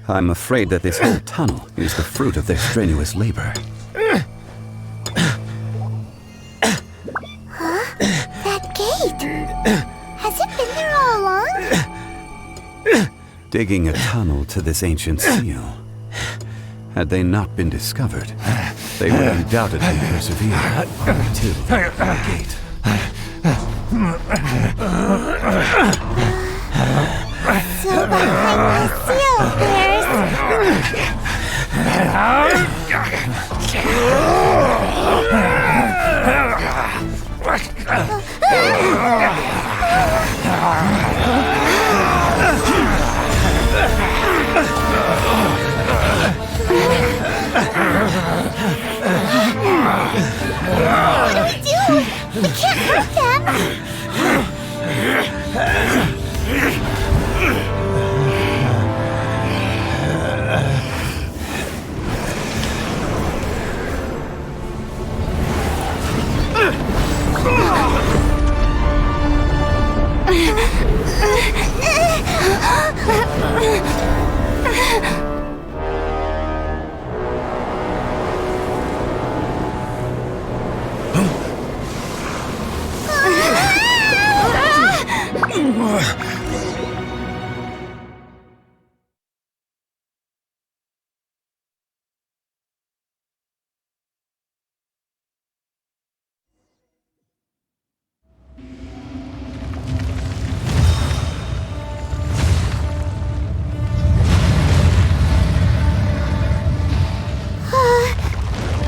I'm afraid that this whole tunnel is the fruit of their strenuous labor. That gate! Has it been there all along? Digging a tunnel to this ancient seal. Had they not been discovered, they would undoubtedly persevere until the gate. So behind the seal, What do we do? We can't hurt them!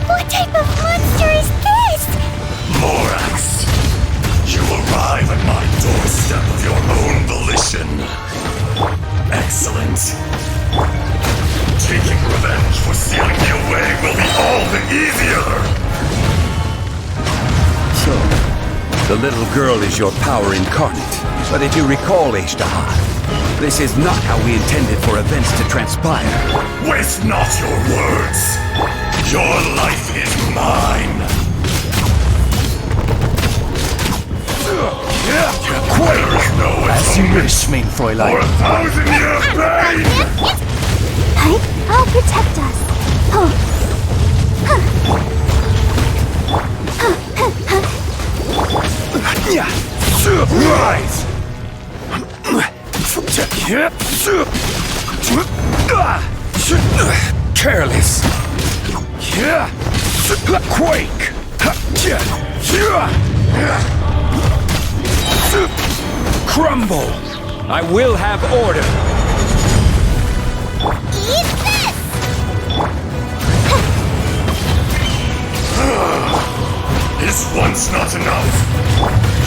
What type of monster is this? Morax, you arrive at my doorstep of your own volition. Excellent. Taking revenge for sealing me away will be all the easier. So, the little girl is your power incarnate. But if you recall, Ishtaha, this is not how we intended for events to transpire. Waste not your words. Your life is mine. There is no As you wish, mein Fräulein. for 1,000-year pain! I'll protect us. Rise! Careless. Quake. Crumble. I will have order. Eat this! Is once not enough?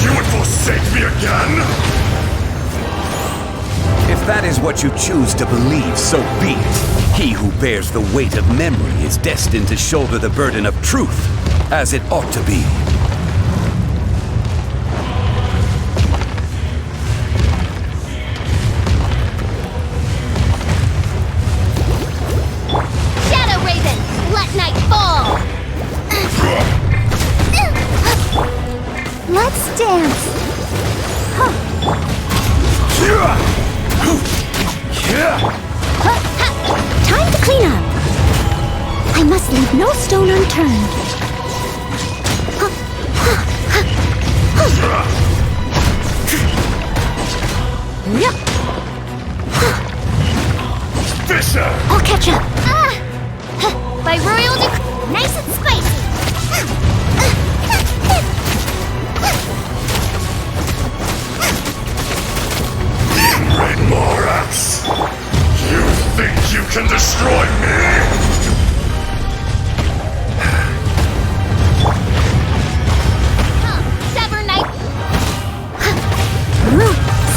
You would forsake me again? If that is what you choose to believe, so be it. He who bears the weight of memory is destined to shoulder the burden of truth, as it ought to be. Shadow Raven, let night fall! Let's dance! Time to clean up! I must leave no stone unturned. I'll catch up. By royal decree. Nice and spicy. Red Morax! You think you can destroy me? Sever Knight.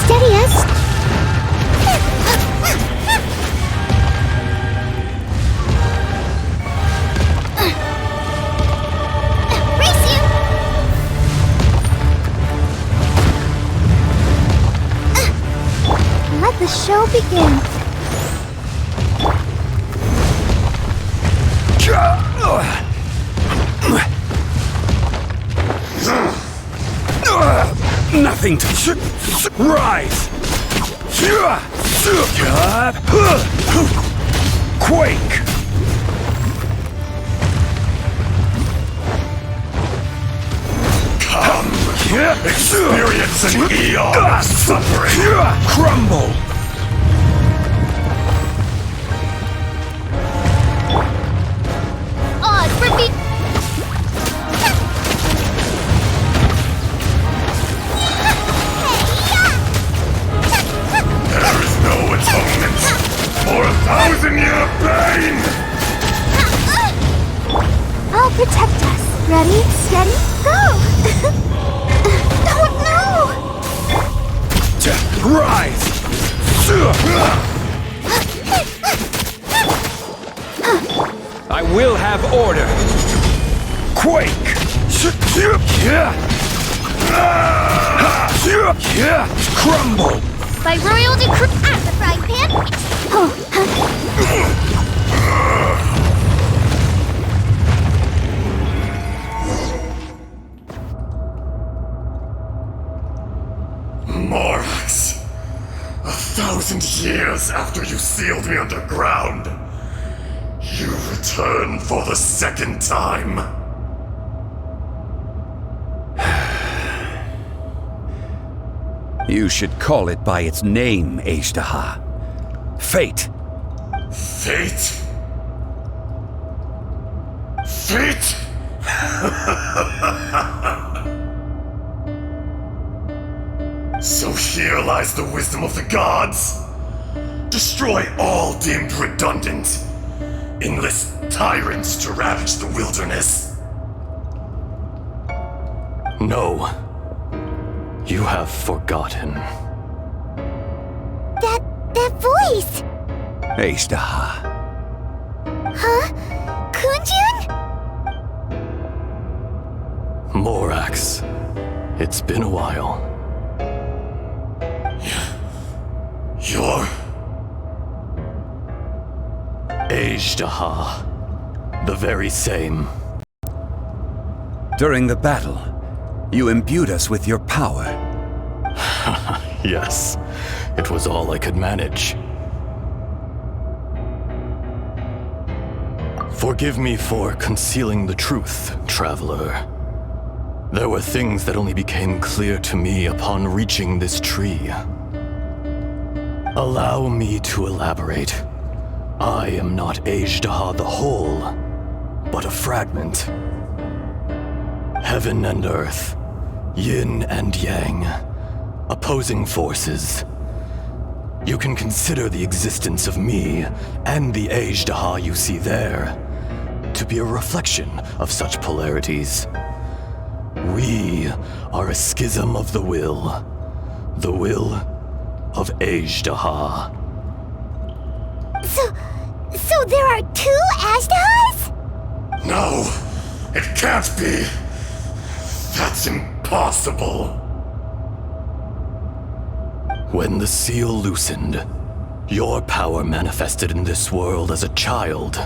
Steadiest. Race you. Let the show begin. Nothing to rise. Quake. Come! Experience an eon of suffering! Crumble. Odds repeat. There is no atonement for 1,000-year pain! I'll protect us. Ready, steady, go! Oh no! Rise. I will have order. Quake. Crumble. By royal decree at the frying pan. Morax, 1,000 years after you sealed me underground, you return for the second time. You should call it by its name, Ajdaha. Fate. Fate? Fate? So here lies the wisdom of the gods. Destroy all deemed redundant. Enlist tyrants to ravage the wilderness. No. You have forgotten. That voice! Ajdaha. Huh? Kunjun? Morax. It's been a while. You're... Ajdaha. The very same. During the battle, you imbued us with your power. Yes. It was all I could manage. Forgive me for concealing the truth, traveler. There were things that only became clear to me upon reaching this tree. Allow me to elaborate. I am not Ajdaha the whole, but a fragment. Heaven and earth, yin and yang, opposing forces. You can consider the existence of me and the Ajdaha you see there to be a reflection of such polarities. We are a schism of the will of Ajdaha. So there are two Ajdahas? No, it can't be. That's impossible. When the seal loosened, your power manifested in this world as a child.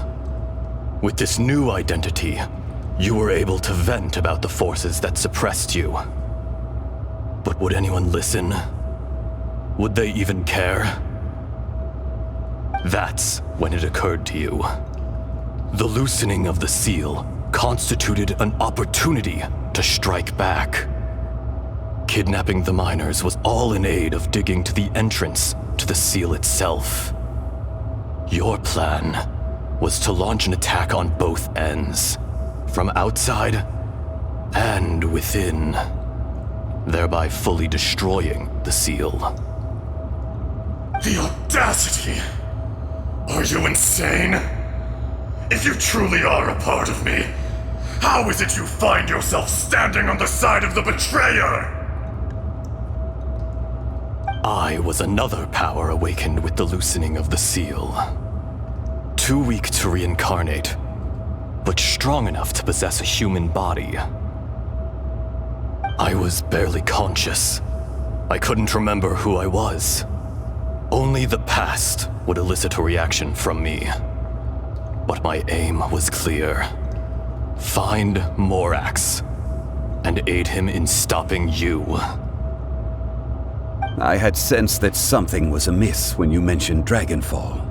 With this new identity, you were able to vent about the forces that suppressed you. But would anyone listen? Would they even care? That's when it occurred to you. The loosening of the seal constituted an opportunity to strike back. Kidnapping the miners was all in aid of digging to the entrance to the seal itself. Your plan was to launch an attack on both ends, from outside and within, thereby fully destroying the seal. The audacity! Are you insane? If you truly are a part of me, how is it you find yourself standing on the side of the betrayer? I was another power awakened with the loosening of the seal. Too weak to reincarnate, but strong enough to possess a human body. I was barely conscious. I couldn't remember who I was. Only the past would elicit a reaction from me. But my aim was clear. Find Morax and aid him in stopping you. I had sensed that something was amiss when you mentioned Dragonfall.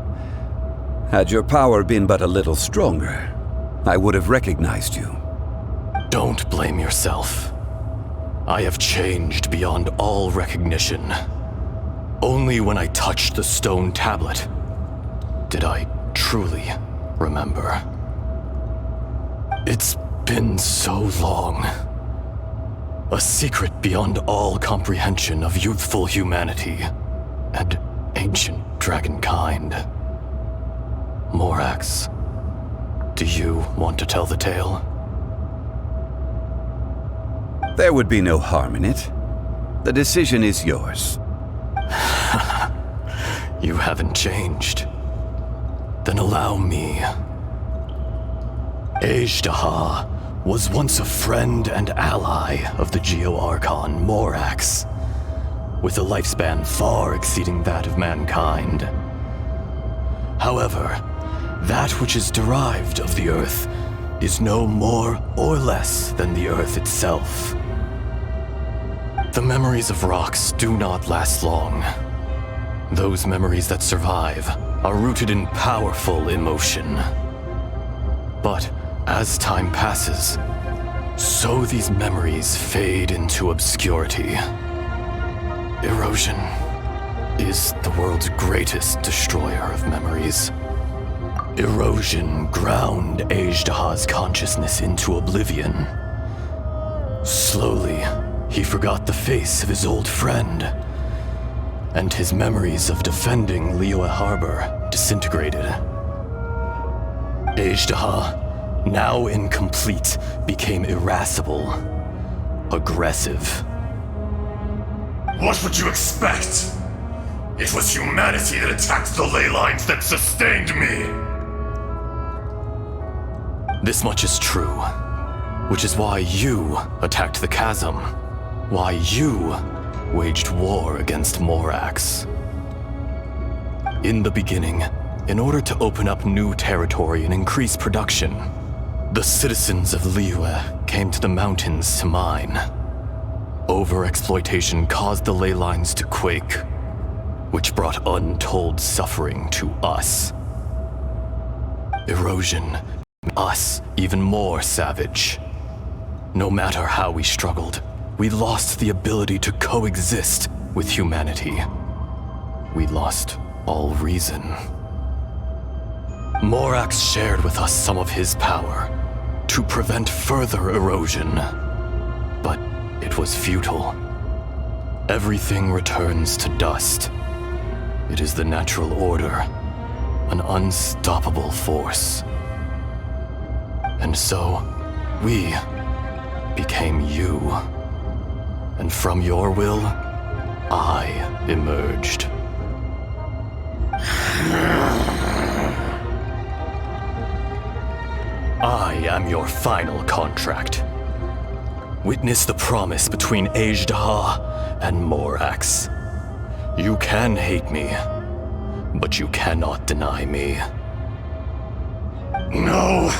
Had your power been but a little stronger, I would have recognized you. Don't blame yourself. I have changed beyond all recognition. Only when I touched the stone tablet did I truly remember. It's been so long. A secret beyond all comprehension of youthful humanity and ancient dragonkind. Morax, do you want to tell the tale? There would be no harm in it. The decision is yours. You haven't changed. Then allow me. Ajdaha was once a friend and ally of the Geo-Archon Morax, with a lifespan far exceeding that of mankind. However, that which is derived of the Earth is no more or less than the Earth itself. The memories of rocks do not last long. Those memories that survive are rooted in powerful emotion. But as time passes, so these memories fade into obscurity. Erosion is the world's greatest destroyer of memories. Erosion ground Ajdaha's consciousness into oblivion. Slowly, he forgot the face of his old friend, and his memories of defending Liyue Harbor disintegrated. Ajdaha, now incomplete, became irascible, aggressive. What would you expect? It was humanity that attacked the ley lines that sustained me. This much is true, which is why you attacked the chasm, why you waged war against Morax. In the beginning, in order to open up new territory and increase production, the citizens of Liyue came to the mountains to mine. Overexploitation caused the ley lines to quake, which brought untold suffering to us. Erosion made us even more savage. No matter how we struggled, we lost the ability to coexist with humanity. We lost all reason. Morax shared with us some of his power to prevent further erosion, but it was futile. Everything returns to dust. It is the natural order, an unstoppable force. And so, we became you. And from your will, I emerged. I am your final contract. Witness the promise between Ajdaha and Morax. You can hate me, but you cannot deny me. No!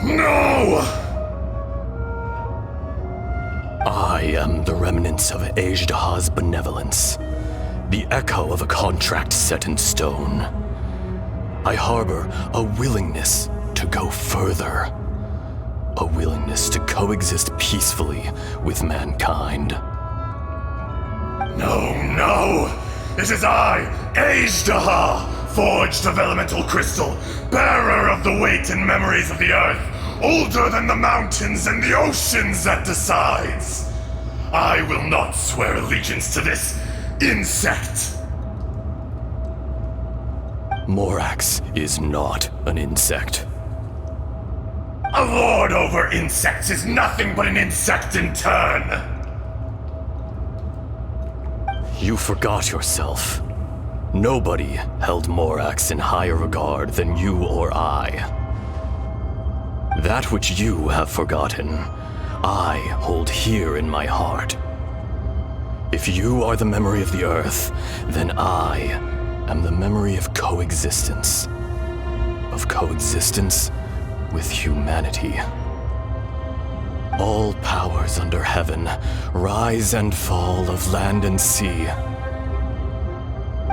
No! I am the remnants of Ajdaha's benevolence, the echo of a contract set in stone. I harbor a willingness to go further, a willingness to coexist peacefully with mankind. No, no! It is I, Ajdaha, forged of elemental crystal, bearer of the weight and memories of the earth, older than the mountains and the oceans that decides. I will not swear allegiance to this insect. Morax is not an insect. A lord over insects is nothing but an insect in turn. You forgot yourself. Nobody held Morax in higher regard than you or I. That which you have forgotten, I hold here in my heart. If you are the memory of the earth, then I am the memory of coexistence. Of coexistence with humanity. All powers under heaven, rise and fall of land and sea.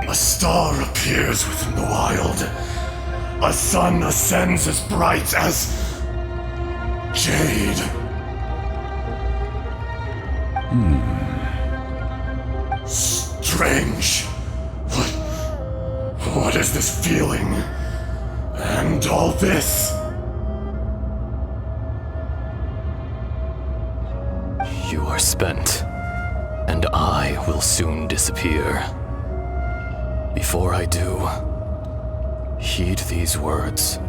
A star appears within the wild. A sun ascends as bright as jade. Strange. What is this feeling? And all this? You are spent, and I will soon disappear. Before I do, heed these words.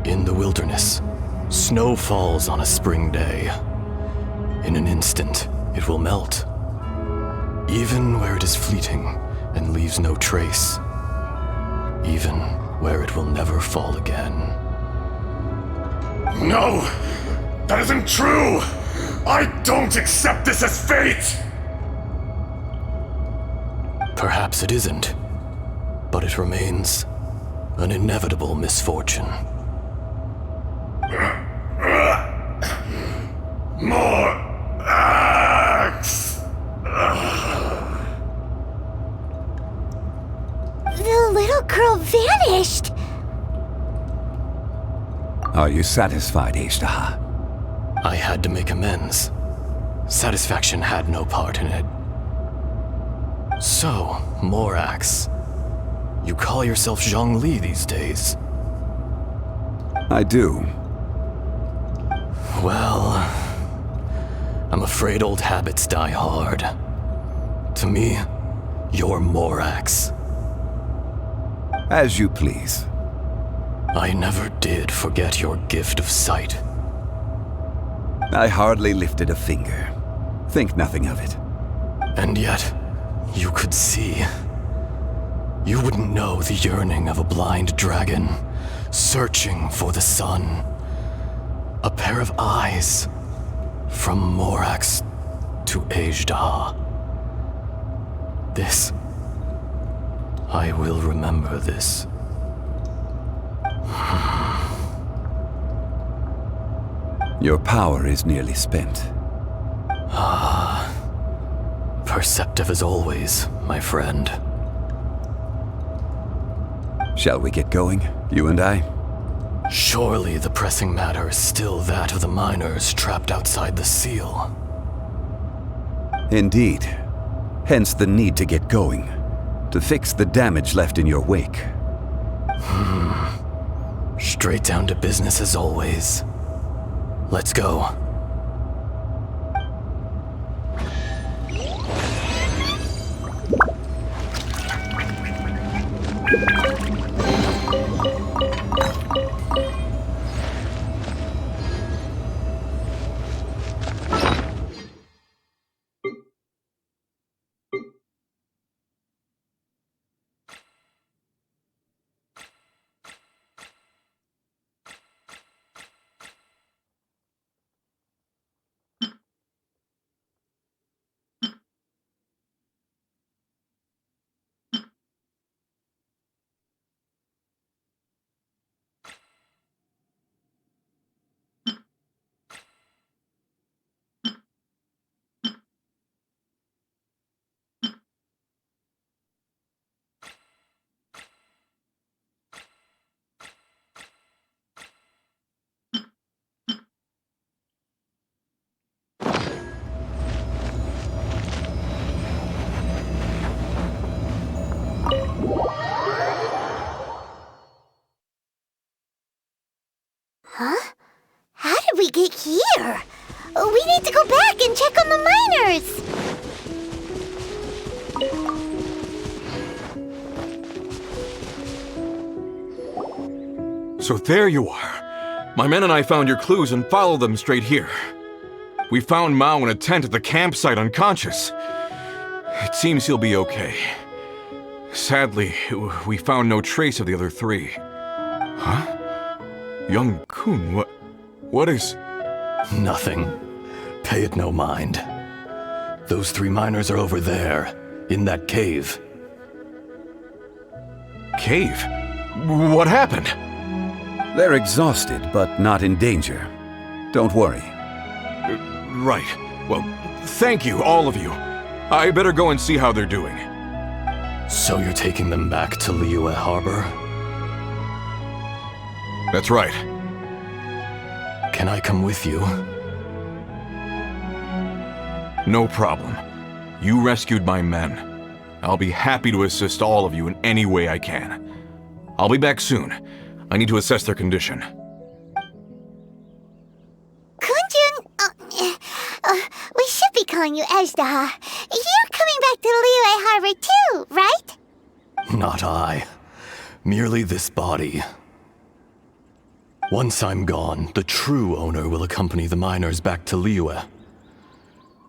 In the wilderness, snow falls on a spring day. In an instant, it will melt, even where it is fleeting and leaves no trace, even where it will never fall again. No! That isn't true! I don't accept this as fate! Perhaps it isn't, but it remains an inevitable misfortune. More axe! The little girl vanished! Are you satisfied, Ishtaha? I had to make amends. Satisfaction had no part in it. So, Morax, you call yourself Zhongli these days? I do. Well, I'm afraid old habits die hard. To me, you're Morax. As you please. I never did forget your gift of sight. I hardly lifted a finger. Think nothing of it. And yet, you could see. You wouldn't know the yearning of a blind dragon, searching for the sun. A pair of eyes, from Morax to Ajda. This. I will remember this. Your power is nearly spent. Perceptive as always, my friend. Shall we get going, you and I? Surely the pressing matter is still that of the miners trapped outside the seal. Indeed. Hence the need to get going. To fix the damage left in your wake. Straight down to business as always. Let's go. So there you are. My men and I found your clues and followed them straight here. We found Mao in a tent at the campsite unconscious. It seems he'll be okay. Sadly, we found no trace of the other three. Huh? Young Kun, what is... Nothing. Pay it no mind. Those 3 miners are over there, in that cave. Cave? What happened? They're exhausted, but not in danger. Don't worry. Right. Well, thank you, all of you. I better go and see how they're doing. So you're taking them back to Liyue Harbor? That's right. Can I come with you? No problem. You rescued my men. I'll be happy to assist all of you in any way I can. I'll be back soon. I need to assess their condition. Kunjun, we should be calling you Ajdaha. You're coming back to Liyue Harbor too, right? Not I. Merely this body. Once I'm gone, the true owner will accompany the miners back to Liyue.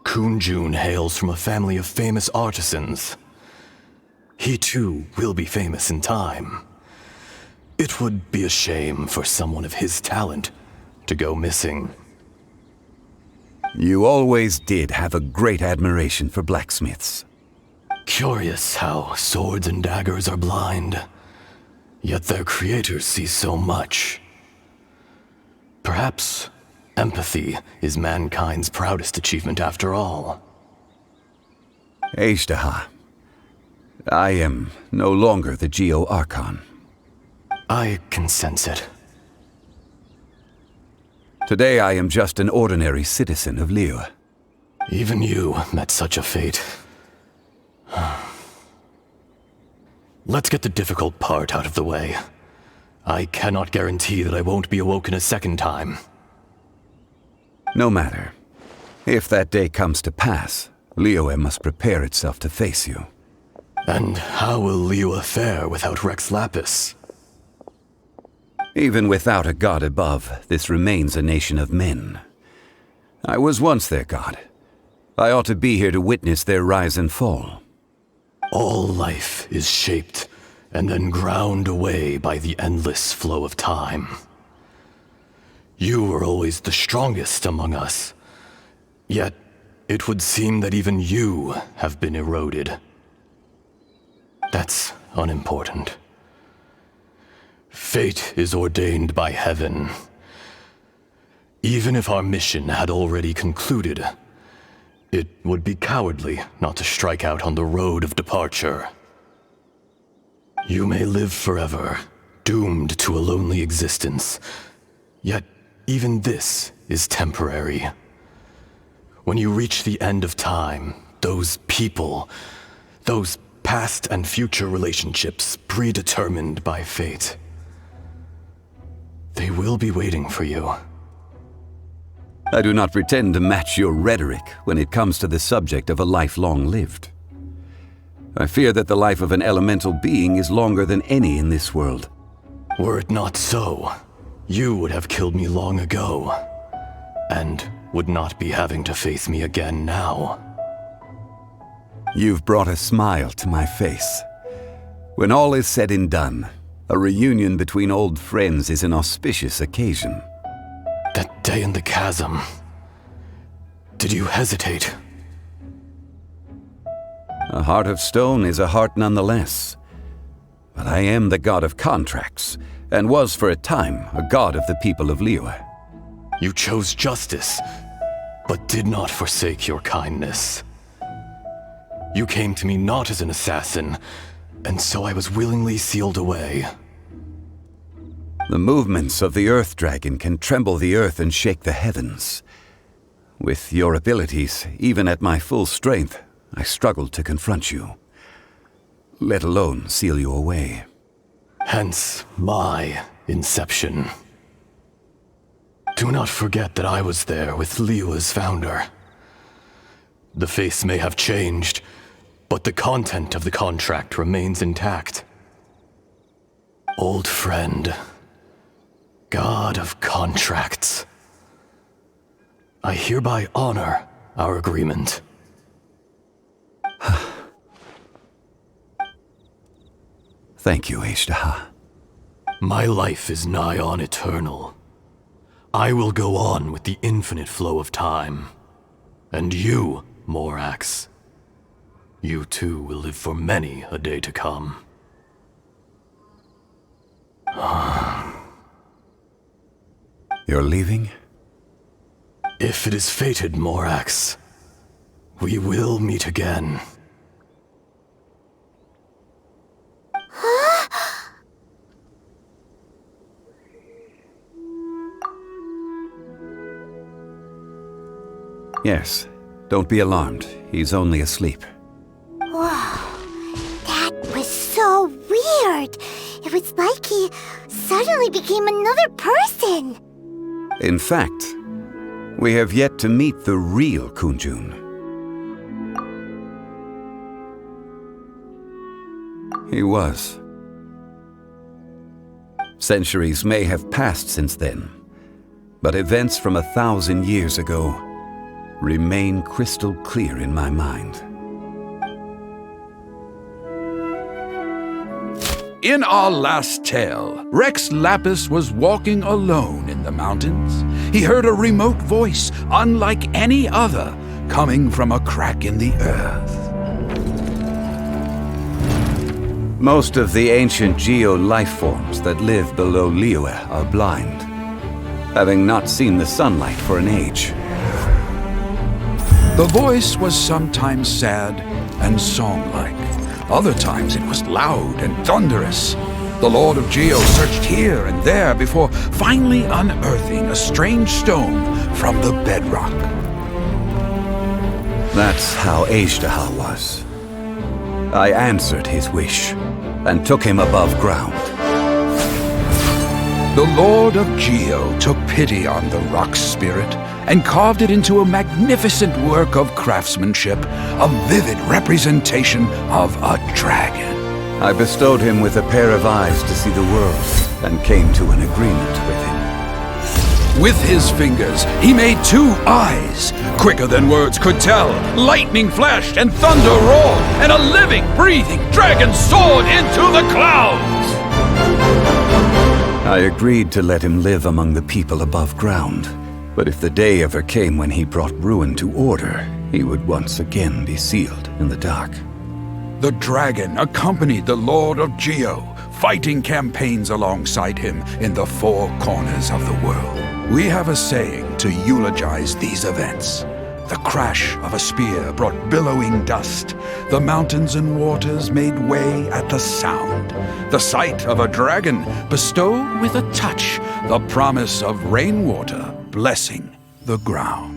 Kunjun hails from a family of famous artisans. He too will be famous in time. It would be a shame for someone of his talent to go missing. You always did have a great admiration for blacksmiths. Curious how swords and daggers are blind, yet their creators see so much. Perhaps empathy is mankind's proudest achievement after all. Ajdaha, I am no longer the Geo-Archon. I can sense it. Today I am just an ordinary citizen of Liyue. Even you met such a fate. Let's get the difficult part out of the way. I cannot guarantee that I won't be awoken a second time. No matter. If that day comes to pass, Liyue must prepare itself to face you. And how will Liyue fare without Rex Lapis? Even without a god above, this remains a nation of men. I was once their god. I ought to be here to witness their rise and fall. All life is shaped and then ground away by the endless flow of time. You were always the strongest among us, yet it would seem that even you have been eroded. That's unimportant. Fate is ordained by heaven. Even if our mission had already concluded, it would be cowardly not to strike out on the road of departure. You may live forever, doomed to a lonely existence, yet even this is temporary. When you reach the end of time, those people, those past and future relationships predetermined by fate, they will be waiting for you. I do not pretend to match your rhetoric when it comes to the subject of a life long lived. I fear that the life of an elemental being is longer than any in this world. Were it not so, you would have killed me long ago, and would not be having to face me again now. You've brought a smile to my face. When all is said and done, a reunion between old friends is an auspicious occasion. That day in the chasm, did you hesitate? A heart of stone is a heart nonetheless. But I am the god of contracts, and was for a time a god of the people of Liyue. You chose justice, but did not forsake your kindness. You came to me not as an assassin, and so I was willingly sealed away. The movements of the Earth Dragon can tremble the earth and shake the heavens. With your abilities, even at my full strength, I struggled to confront you, let alone seal you away. Hence my inception. Do not forget that I was there with Liyue's founder. The face may have changed, but the content of the contract remains intact. Old friend, God of contracts. I hereby honor our agreement. Thank you, Ashtaha. My life is nigh on eternal. I will go on with the infinite flow of time. And you, Morax, you too will live for many a day to come. You're leaving? If it is fated, Morax, we will meet again. Yes. Don't be alarmed. He's only asleep. Whoa, that was so weird. It was like he suddenly became another person. In fact, we have yet to meet the real Kunjun. He was. Centuries may have passed since then, but events from 1,000 years ago remain crystal clear in my mind. In our last tale, Rex Lapis was walking alone in the mountains. He heard a remote voice, unlike any other, coming from a crack in the earth. Most of the ancient geo-life forms that live below Liyue are blind, having not seen the sunlight for an age. The voice was sometimes sad and song-like. Other times it was loud and thunderous. The Lord of Geo searched here and there before finally unearthing a strange stone from the bedrock. That's how Ashtaha was. I answered his wish and took him above ground. The Lord of Geo took pity on the rock spirit and carved it into a magnificent work of craftsmanship, a vivid representation of a dragon. I bestowed him with a pair of eyes to see the world and came to an agreement with him. With his fingers, he made 2 eyes. Quicker than words could tell, lightning flashed and thunder roared, and a living, breathing dragon soared into the clouds. I agreed to let him live among the people above ground. But if the day ever came when he brought ruin to order, he would once again be sealed in the dark. The dragon accompanied the Lord of Geo, fighting campaigns alongside him in the 4 corners of the world. We have a saying to eulogize these events. The crash of a spear brought billowing dust. The mountains and waters made way at the sound. The sight of a dragon bestowed with a touch the promise of rainwater blessing the ground.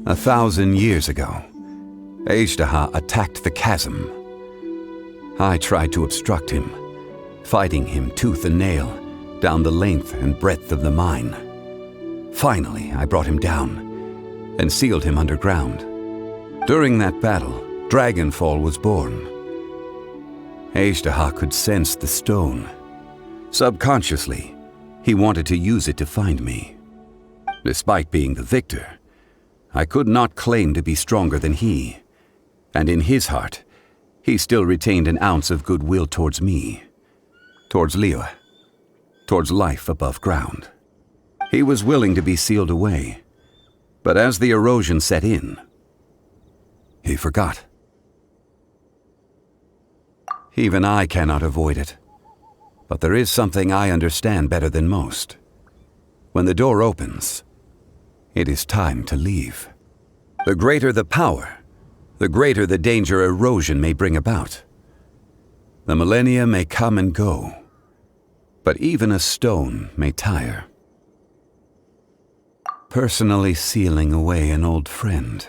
1,000 years ago, Ashtaha attacked the chasm. I tried to obstruct him, fighting him tooth and nail down the length and breadth of the mine. Finally, I brought him down and sealed him underground. During that battle, Dragonfall was born. Ashtaha could sense the stone. Subconsciously, he wanted to use it to find me. Despite being the victor, I could not claim to be stronger than he, and in his heart, he still retained an ounce of goodwill towards me, towards Liyue, towards life above ground. He was willing to be sealed away, but as the erosion set in, he forgot. Even I cannot avoid it, but there is something I understand better than most. When the door opens, it is time to leave. The greater the power, the greater the danger erosion may bring about. The millennia may come and go, but even a stone may tire. Personally sealing away an old friend.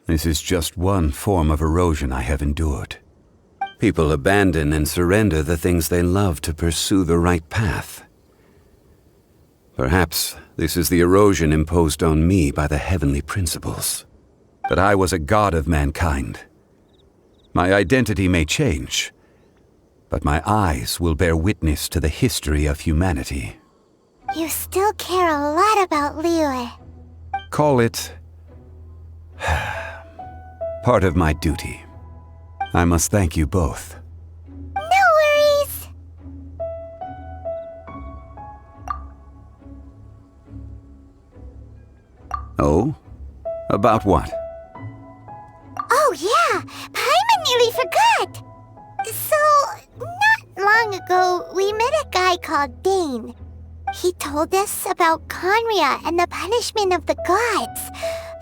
This is just one form of erosion I have endured. People abandon and surrender the things they love to pursue the right path. Perhaps this is the erosion imposed on me by the heavenly principles. That I was a god of mankind. My identity may change, but my eyes will bear witness to the history of humanity. You still care a lot about Liyue. Call it part of my duty. I must thank you both. No worries. Oh? About what? Oh yeah, Paimon nearly forgot. So, not long ago, we met a guy called Dane. He told us about Conria and the punishment of the gods.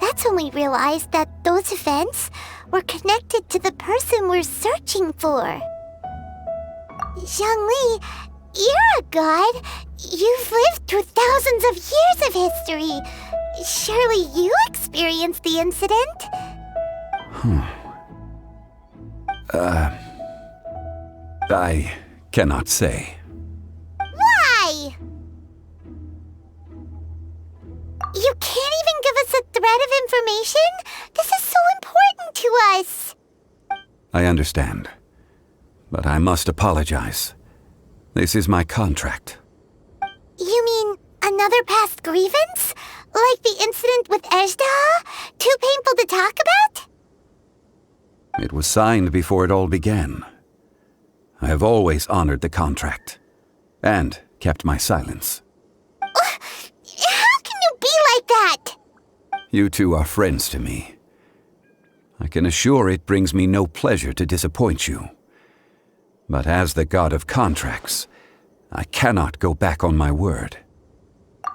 That's when we realized that those events were connected to the person we're searching for. Zhongli, you're a god. You've lived through thousands of years of history. Surely you experienced the incident? I cannot say. Why? You can't even give us a thread of information? This is so important to us. I understand. But I must apologize. This is my contract. You mean another past grievance? Like the incident with Ejda? Too painful to talk about? It was signed before it all began. I have always honored the contract. And kept my silence. How can you be like that? You two are friends to me. I can assure it brings me no pleasure to disappoint you. But as the god of contracts, I cannot go back on my word.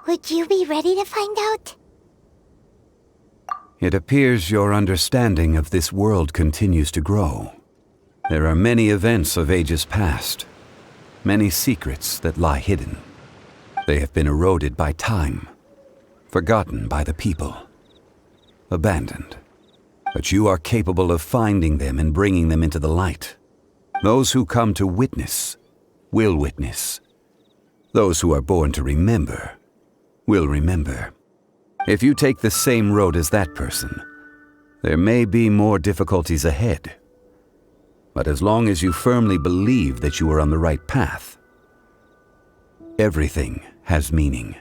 Would you be ready to find out? It appears your understanding of this world continues to grow. There are many events of ages past, many secrets that lie hidden. They have been eroded by time, forgotten by the people, abandoned. But you are capable of finding them and bringing them into the light. Those who come to witness will witness. Those who are born to remember will remember. If you take the same road as that person, there may be more difficulties ahead. But as long as you firmly believe that you are on the right path, everything has meaning.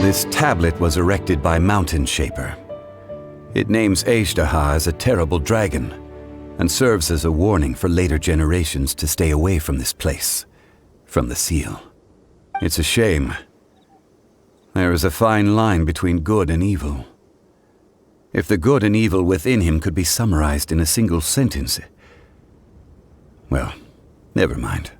This tablet was erected by Mountain Shaper. It names Ejdaha as a terrible dragon, and serves as a warning for later generations to stay away from this place, from the seal. It's a shame. There is a fine line between good and evil. If the good and evil within him could be summarized in a single sentence... Well, never mind.